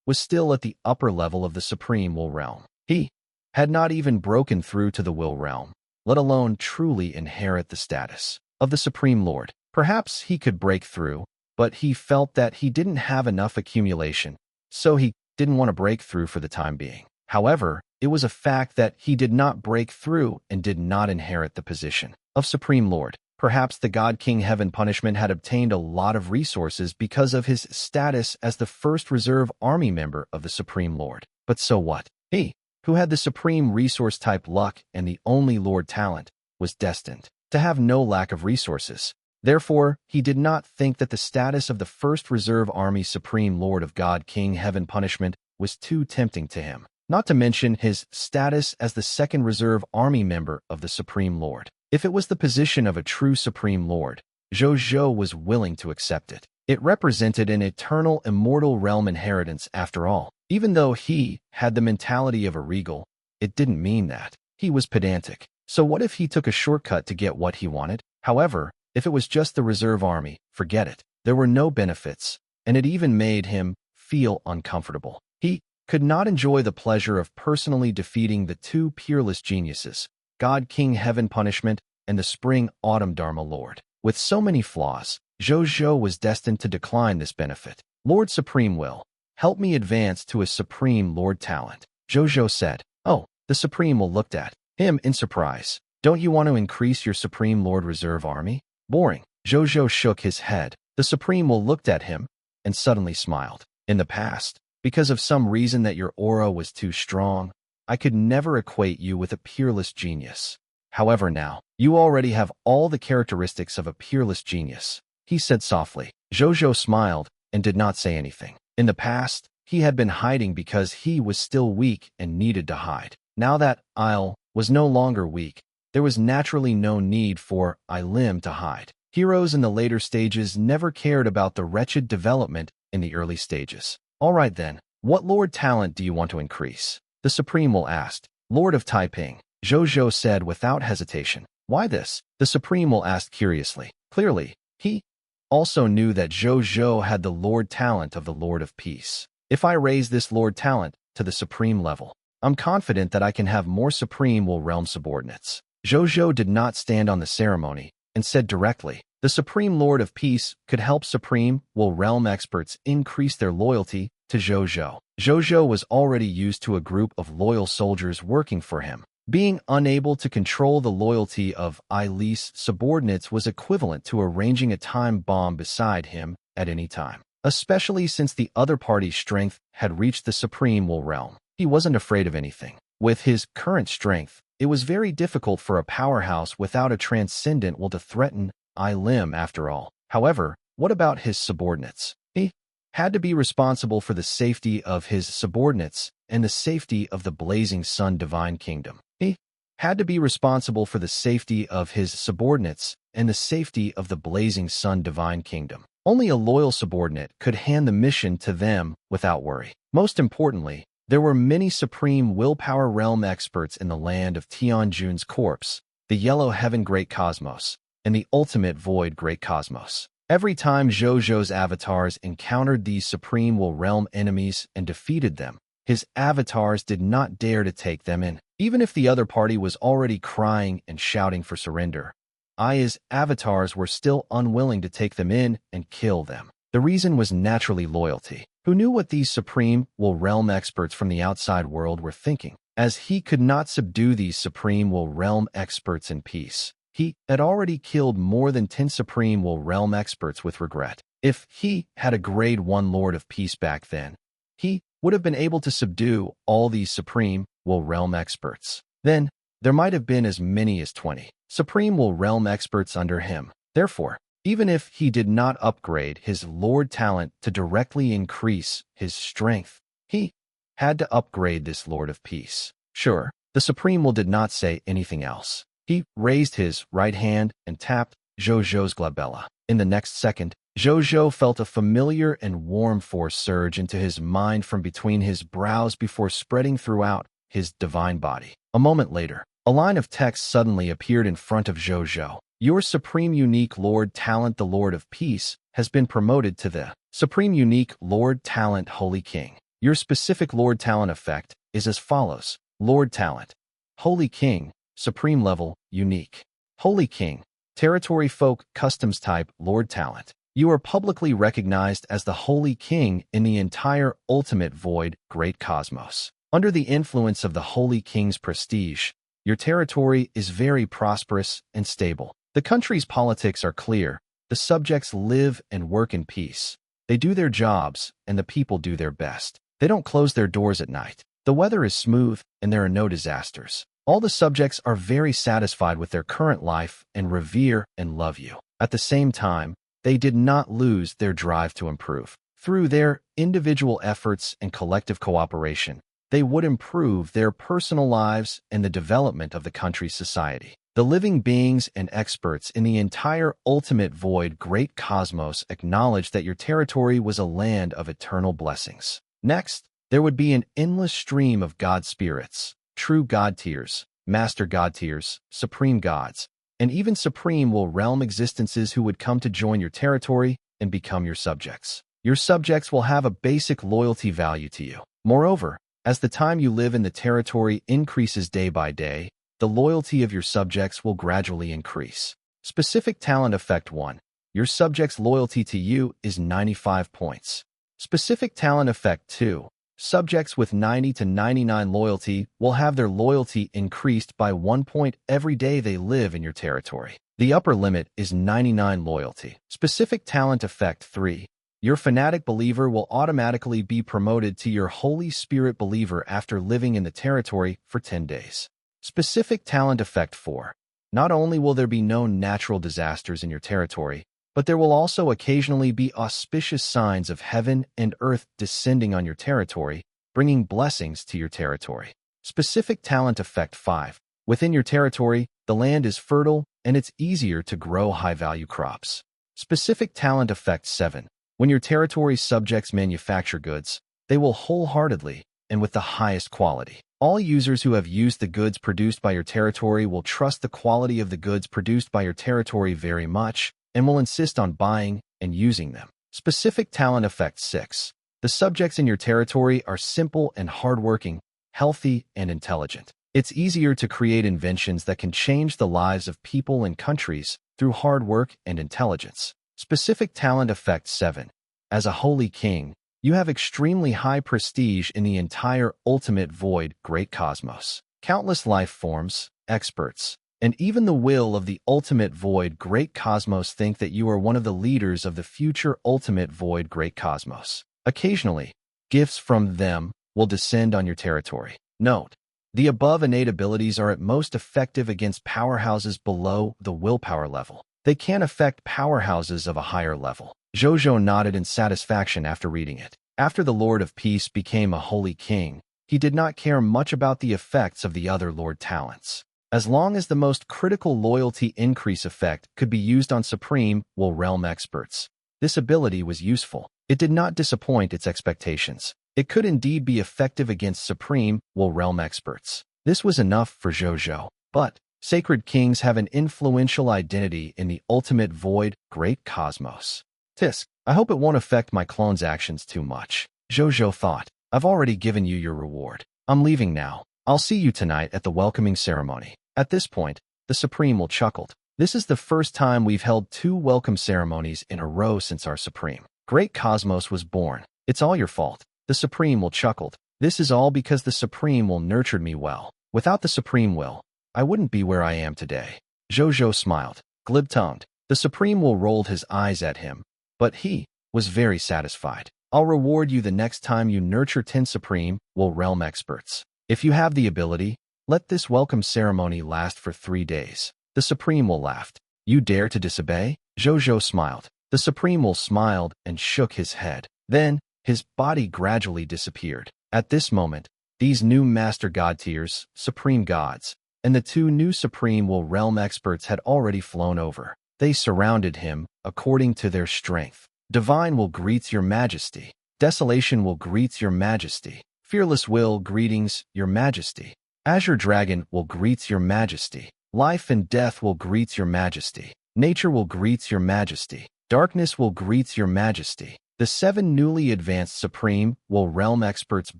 was still at the upper level of the Supreme Will Realm. He had not even broken through to the Will Realm, let alone truly inherit the status of the Supreme Lord. Perhaps he could break through, but he felt that he didn't have enough accumulation, so he didn't want to break through for the time being. However, it was a fact that he did not break through and did not inherit the position of Supreme Lord. Perhaps the God King Heaven punishment had obtained a lot of resources because of his status as the first reserve army member of the Supreme Lord. But so what? He, who had the supreme resource type luck and the only Lord talent, was destined to have no lack of resources. Therefore, he did not think that the status of the first reserve army Supreme Lord of God King Heaven punishment was too tempting to him, not to mention his status as the second reserve army member of the Supreme Lord. If it was the position of a true Supreme Lord, Zhou Zhou was willing to accept it. It represented an eternal, immortal realm inheritance after all. Even though he had the mentality of a regal, it didn't mean that he was pedantic. So what if he took a shortcut to get what he wanted? However, if it was just the reserve army, forget it. There were no benefits, and it even made him feel uncomfortable. He could not enjoy the pleasure of personally defeating the two peerless geniuses, God King Heaven punishment and the Spring Autumn Dharma Lord. With so many flaws, Zhou Zhou was destined to decline this benefit. Lord Supreme Will, help me advance to a Supreme Lord talent, Zhou Zhou said. Oh, the Supreme Will looked at him in surprise. Don't you want to increase your Supreme Lord Reserve Army? Boring. Zhou Zhou shook his head. The Supreme Will looked at him and suddenly smiled. In the past, because of some reason that your aura was too strong, I could never equate you with a peerless genius. However, now, you already have all the characteristics of a peerless genius, he said softly. Zhou Zhou smiled and did not say anything. In the past, he had been hiding because he was still weak and needed to hide. Now that Isle was no longer weak, there was naturally no need for Ilim to hide. Heroes in the later stages never cared about the wretched development in the early stages. All right then, what Lord talent do you want to increase? The Supreme Will asked. Lord of Taiping, Zhou Zhou said without hesitation. Why this? The Supreme Will asked curiously. Clearly, he also knew that Zhou Zhou had the Lord talent of the Lord of Peace. If I raise this Lord talent to the Supreme level, I'm confident that I can have more Supreme Will Realm subordinates. Zhou Zhou did not stand on the ceremony and said directly, the Supreme Lord of Peace could help Supreme Will Realm experts increase their loyalty to Zhou Zhou. Zhou Zhou was already used to a group of loyal soldiers working for him. Being unable to control the loyalty of Ile's subordinates was equivalent to arranging a time bomb beside him at any time, especially since the other party's strength had reached the Supreme Will Realm. He wasn't afraid of anything. With his current strength, it was very difficult for a powerhouse without a transcendent will to threaten Ilim after all. However, what about his subordinates? He had to be responsible for the safety of his subordinates and the safety of the Blazing Sun Divine Kingdom. He had to be responsible for the safety of his subordinates and the safety of the Blazing Sun Divine Kingdom. Only a loyal subordinate could hand the mission to them without worry. Most importantly, there were many Supreme Willpower Realm experts in the land of Tianjun's corpse, the Yellow Heaven Great Cosmos, and the Ultimate Void Great Cosmos. Every time Zhou Zhou's avatars encountered these Supreme Will Realm enemies and defeated them, his avatars did not dare to take them in. Even if the other party was already crying and shouting for surrender, Aya's avatars were still unwilling to take them in and kill them. The reason was naturally loyalty. Who knew what these Supreme Will Realm experts from the outside world were thinking? As he could not subdue these Supreme Will Realm experts in peace, he had already killed more than 10 Supreme Will Realm experts with regret. If he had a Grade 1 Lord of Peace back then, he would have been able to subdue all these Supreme Will Realm experts. Then, there might have been as many as 20 Supreme Will Realm experts under him. Therefore, even if he did not upgrade his Lord talent to directly increase his strength, he had to upgrade this Lord of Peace. Sure, the Supreme Will did not say anything else. He raised his right hand and tapped Zhou Zhou's glabella. In the next second, Zhou Zhou felt a familiar and warm force surge into his mind from between his brows before spreading throughout his divine body. A moment later, a line of text suddenly appeared in front of Zhou Zhou. Your Supreme Unique Lord Talent, the Lord of Peace, has been promoted to the Supreme Unique Lord Talent Holy King. Your specific Lord Talent effect is as follows. Lord Talent. Holy King. Supreme Level. Unique. Holy King. Territory Folk Customs Type Lord Talent. You are publicly recognized as the Holy King in the entire Ultimate Void Great Cosmos. Under the influence of the Holy King's prestige, your territory is very prosperous and stable. The country's politics are clear. The subjects live and work in peace. They do their jobs, and the people do their best. They don't close their doors at night. The weather is smooth, and there are no disasters. All the subjects are very satisfied with their current life and revere and love you. At the same time, they did not lose their drive to improve. Through their individual efforts and collective cooperation, they would improve their personal lives and the development of the country's society. The living beings and experts in the entire Ultimate Void Great Cosmos acknowledged that your territory was a land of eternal blessings. Next, there would be an endless stream of God spirits, true God tiers, master God tiers, supreme gods, and even supreme will realm existences who would come to join your territory and become your subjects. Your subjects will have a basic loyalty value to you. Moreover, as the time you live in the territory increases day by day, the loyalty of your subjects will gradually increase. Specific Talent Effect 1. Your subjects' loyalty to you is 95 points. Specific Talent Effect 2. Subjects with 90 to 99 loyalty will have their loyalty increased by 1 point every day they live in your territory. The upper limit is 99 loyalty. Specific Talent Effect 3. Your Fanatic Believer will automatically be promoted to your Holy Spirit Believer after living in the territory for 10 days. Specific Talent Effect 4. Not only will there be no natural disasters in your territory, but there will also occasionally be auspicious signs of heaven and earth descending on your territory, bringing blessings to your territory. Specific Talent Effect 5. Within your territory, the land is fertile and it's easier to grow high-value crops. Specific Talent Effect 7. When your territory's subjects manufacture goods, they will wholeheartedly and with the highest quality. All users who have used the goods produced by your territory will trust the quality of the goods produced by your territory very much and will insist on buying and using them. Specific Talent Effect 6. The subjects in your territory are simple and hardworking, healthy and intelligent. It's easier to create inventions that can change the lives of people and countries through hard work and intelligence. Specific Talent Effect 7. As a Holy King, you have extremely high prestige in the entire Ultimate Void Great Cosmos. Countless life forms, experts, and even the will of the Ultimate Void Great Cosmos think that you are one of the leaders of the future Ultimate Void Great Cosmos. Occasionally, gifts from them will descend on your territory. Note, the above innate abilities are at most effective against powerhouses below the willpower level. They can affect powerhouses of a higher level. Zhou Zhou nodded in satisfaction after reading it. After the Lord of Peace became a Holy King, he did not care much about the effects of the other Lord Talents. As long as the most critical loyalty increase effect could be used on Supreme Will Realm experts, this ability was useful. It did not disappoint its expectations. It could indeed be effective against Supreme Will Realm experts. This was enough for Zhou Zhou. But Sacred Kings have an influential identity in the Ultimate Void Great Cosmos. Tisk, I hope it won't affect my clone's actions too much. Zhou Zhou thought, I've already given you your reward. I'm leaving now. I'll see you tonight at the welcoming ceremony. At this point, the Supreme Will chuckled. This is the first time we've held 2 welcome ceremonies in a row since our Supreme Great Cosmos was born. It's all your fault. The Supreme Will chuckled. This is all because the Supreme Will nurtured me well. Without the Supreme Will, I wouldn't be where I am today. Zhou Zhou smiled, glib-tongued. The Supreme Will rolled his eyes at him, but he was very satisfied. I'll reward you the next time you nurture 10 Supreme Will Realm experts. If you have the ability, let this welcome ceremony last for 3 days. The Supreme Will laughed. You dare to disobey? Zhou Zhou smiled. The Supreme Will smiled and shook his head. Then, his body gradually disappeared. At this moment, these new Master God tiers, Supreme Gods, and the 2 new Supreme Will Realm experts had already flown over. They surrounded him, according to their strength. Divine will greets your majesty. Desolation will greets your majesty. Fearless will greetings, your majesty. Azure Dragon will greets your majesty. Life and death will greets your majesty. Nature will greets your majesty. Darkness will greets your majesty. The 7 newly advanced Supreme will realm experts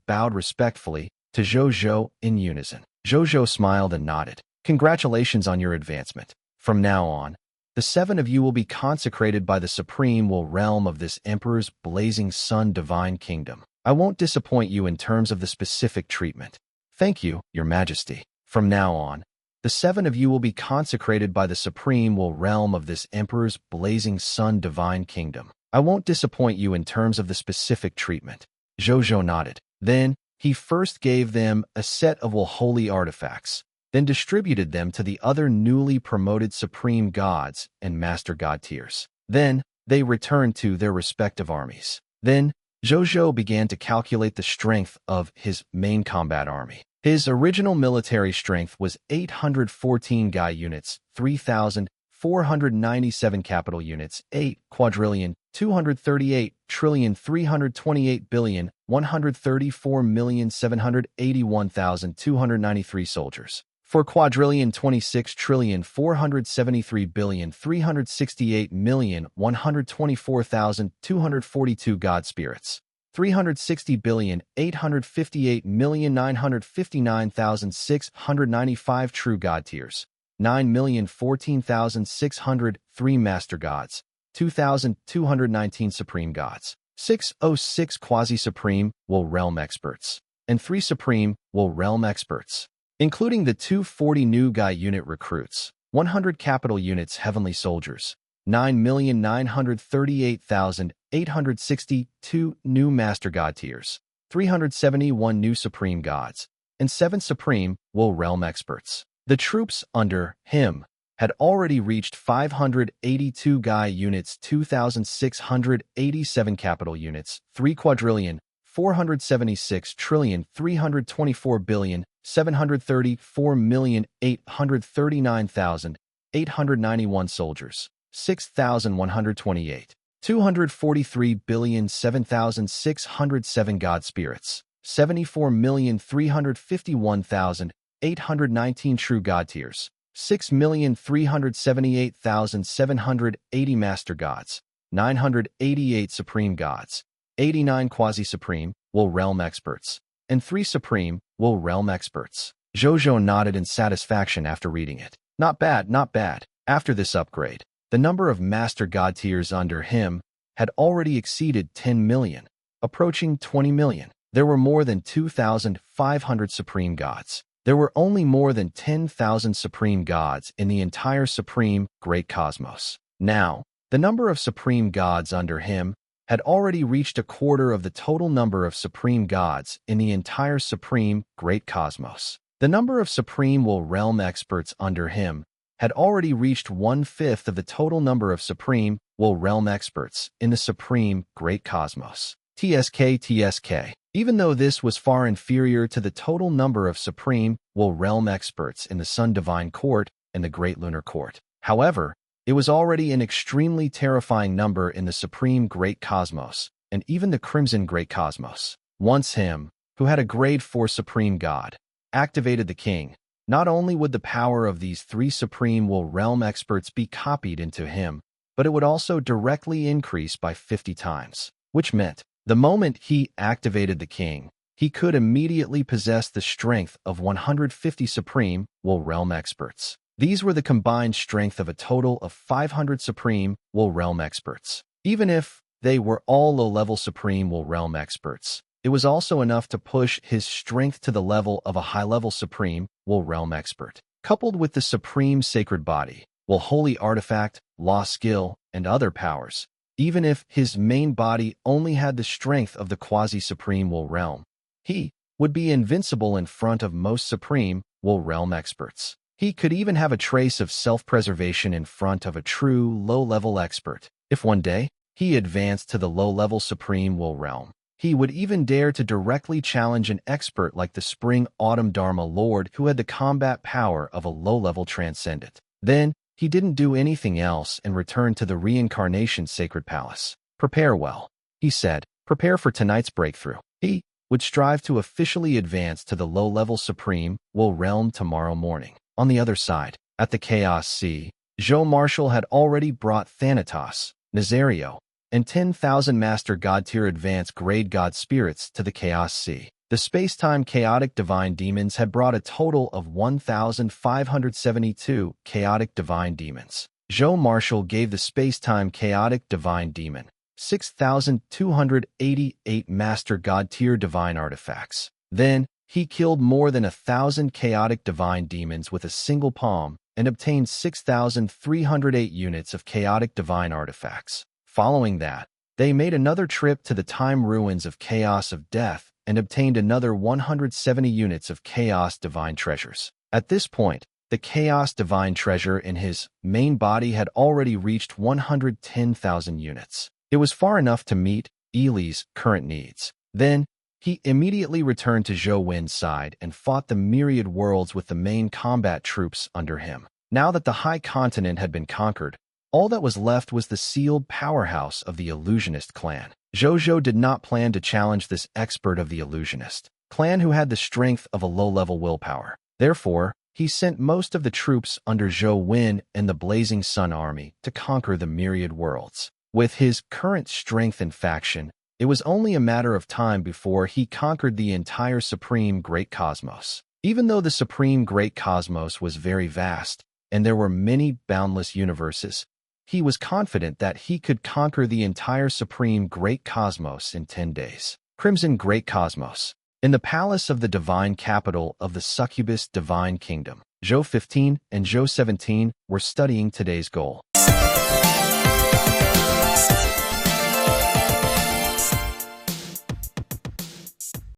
bowed respectfully to Zhou Zhou in unison. Zhou Zhou smiled and nodded. Congratulations on your advancement. From now on, the 7 of you will be consecrated by the Supreme will realm of this Emperor's blazing sun divine kingdom. I won't disappoint you in terms of the specific treatment. Thank you, your majesty. From now on, the 7 of you will be consecrated by the Supreme will realm of this Emperor's blazing sun divine kingdom. I won't disappoint you in terms of the specific treatment. Zhou Zhou nodded. Then, he first gave them a set of holy artifacts, then distributed them to the other newly promoted Supreme Gods and Master God tiers. Then, they returned to their respective armies. Then, Zhou Zhou began to calculate the strength of his main combat army. His original military strength was 814 Guy units, 3,497 capital units, 8 quadrillion, 238,328,134,781,293 soldiers. 4 quadrillion, 26,473,368,124,242 God spirits. 360,858,959,695 true God tiers. 9,014,603 Master Gods. 2,219 Supreme Gods. 606 Quasi-Supreme will realm experts. And 3 Supreme will realm experts, including the 240 new Guy unit recruits, 100 capital units heavenly soldiers, 9,938,862 new Master God tiers, 371 new Supreme Gods, and 7 Supreme will realm experts. The troops under him had already reached 582 Guy units, 2,687 capital units, 3 quadrillion, 476,324,734,839,891 soldiers, 6,128, 243,007,607 God spirits, 74,351,819 true God tiers, 6,378,780 Master Gods, 988 Supreme Gods, 89 Quasi-Supreme will realm experts, and 3 Supreme will realm experts. Zhou Zhou nodded in satisfaction after reading it. Not bad, not bad. After this upgrade, the number of Master God tiers under him had already exceeded 10 million, approaching 20 million. There were more than 2,500 Supreme Gods. There were only more than 10,000 Supreme Gods in the entire Supreme Great Cosmos. Now, the number of Supreme Gods under him had already reached a quarter of the total number of Supreme Gods in the entire Supreme Great Cosmos. The number of Supreme will realm experts under him had already reached 1/5 of the total number of Supreme will realm experts in the Supreme Great Cosmos. TSK. Even though this was far inferior to the total number of Supreme will realm experts in the Sun Divine Court and the Great Lunar Court. However, it was already an extremely terrifying number in the Supreme Great Cosmos and even the Crimson Great Cosmos. Once him, who had a grade 4 Supreme God, activated the king, not only would the power of these 3 Supreme will realm experts be copied into him, but it would also directly increase by 50 times, which meant the moment he activated the king, he could immediately possess the strength of 150 Supreme will realm experts. These were the combined strength of a total of 500 Supreme will realm experts. Even if they were all low-level Supreme will realm experts, it was also enough to push his strength to the level of a high-level Supreme will realm expert. Coupled with the Supreme Sacred Body, will Holy Artifact, Law Skill, and other powers, even if his main body only had the strength of the Quasi-Supreme will realm, he would be invincible in front of most Supreme will realm experts. He could even have a trace of self-preservation in front of a true low-level expert. If one day he advanced to the low-level Supreme will realm, he would even dare to directly challenge an expert like the Spring Autumn Dharma Lord who had the combat power of a low-level transcendent. Then he didn't do anything else and returned to the reincarnation sacred palace. Prepare well, he said. Prepare for tonight's breakthrough. He would strive to officially advance to the low-level supreme will realm tomorrow morning. On the other side, at the Chaos Sea, Zhou Marshal had already brought Thanatos, Nazario, and 10,000 Master God-tier advanced grade God spirits to the Chaos Sea. The space-time chaotic divine demons had brought a total of 1,572 chaotic divine demons. Zhou Marshal gave the space-time chaotic divine demon 6,288 Master God-tier divine artifacts. Then, he killed more than 1,000 chaotic divine demons with a single palm and obtained 6,308 units of chaotic divine artifacts. Following that, they made another trip to the time ruins of Chaos of Death and obtained another 170 units of Chaos Divine Treasures. At this point, the Chaos Divine Treasure in his main body had already reached 110,000 units. It was far enough to meet Eli's current needs. Then, he immediately returned to Zhou Wen's side and fought the myriad worlds with the main combat troops under him. Now that the High Continent had been conquered, all that was left was the sealed powerhouse of the illusionist clan. Zhou Zhou did not plan to challenge this expert of the illusionist clan who had the strength of a low-level willpower. Therefore, he sent most of the troops under Zhou Wen and the Blazing Sun Army to conquer the myriad worlds. With his current strength and faction, it was only a matter of time before he conquered the entire Supreme Great Cosmos. Even though the Supreme Great Cosmos was very vast, and there were many boundless universes, he was confident that he could conquer the entire Supreme Great Cosmos in 10 days. Crimson Great Cosmos. In the palace of the divine capital of the Succubus Divine Kingdom, Zhou 15 and Zhou 17 were studying today's goal.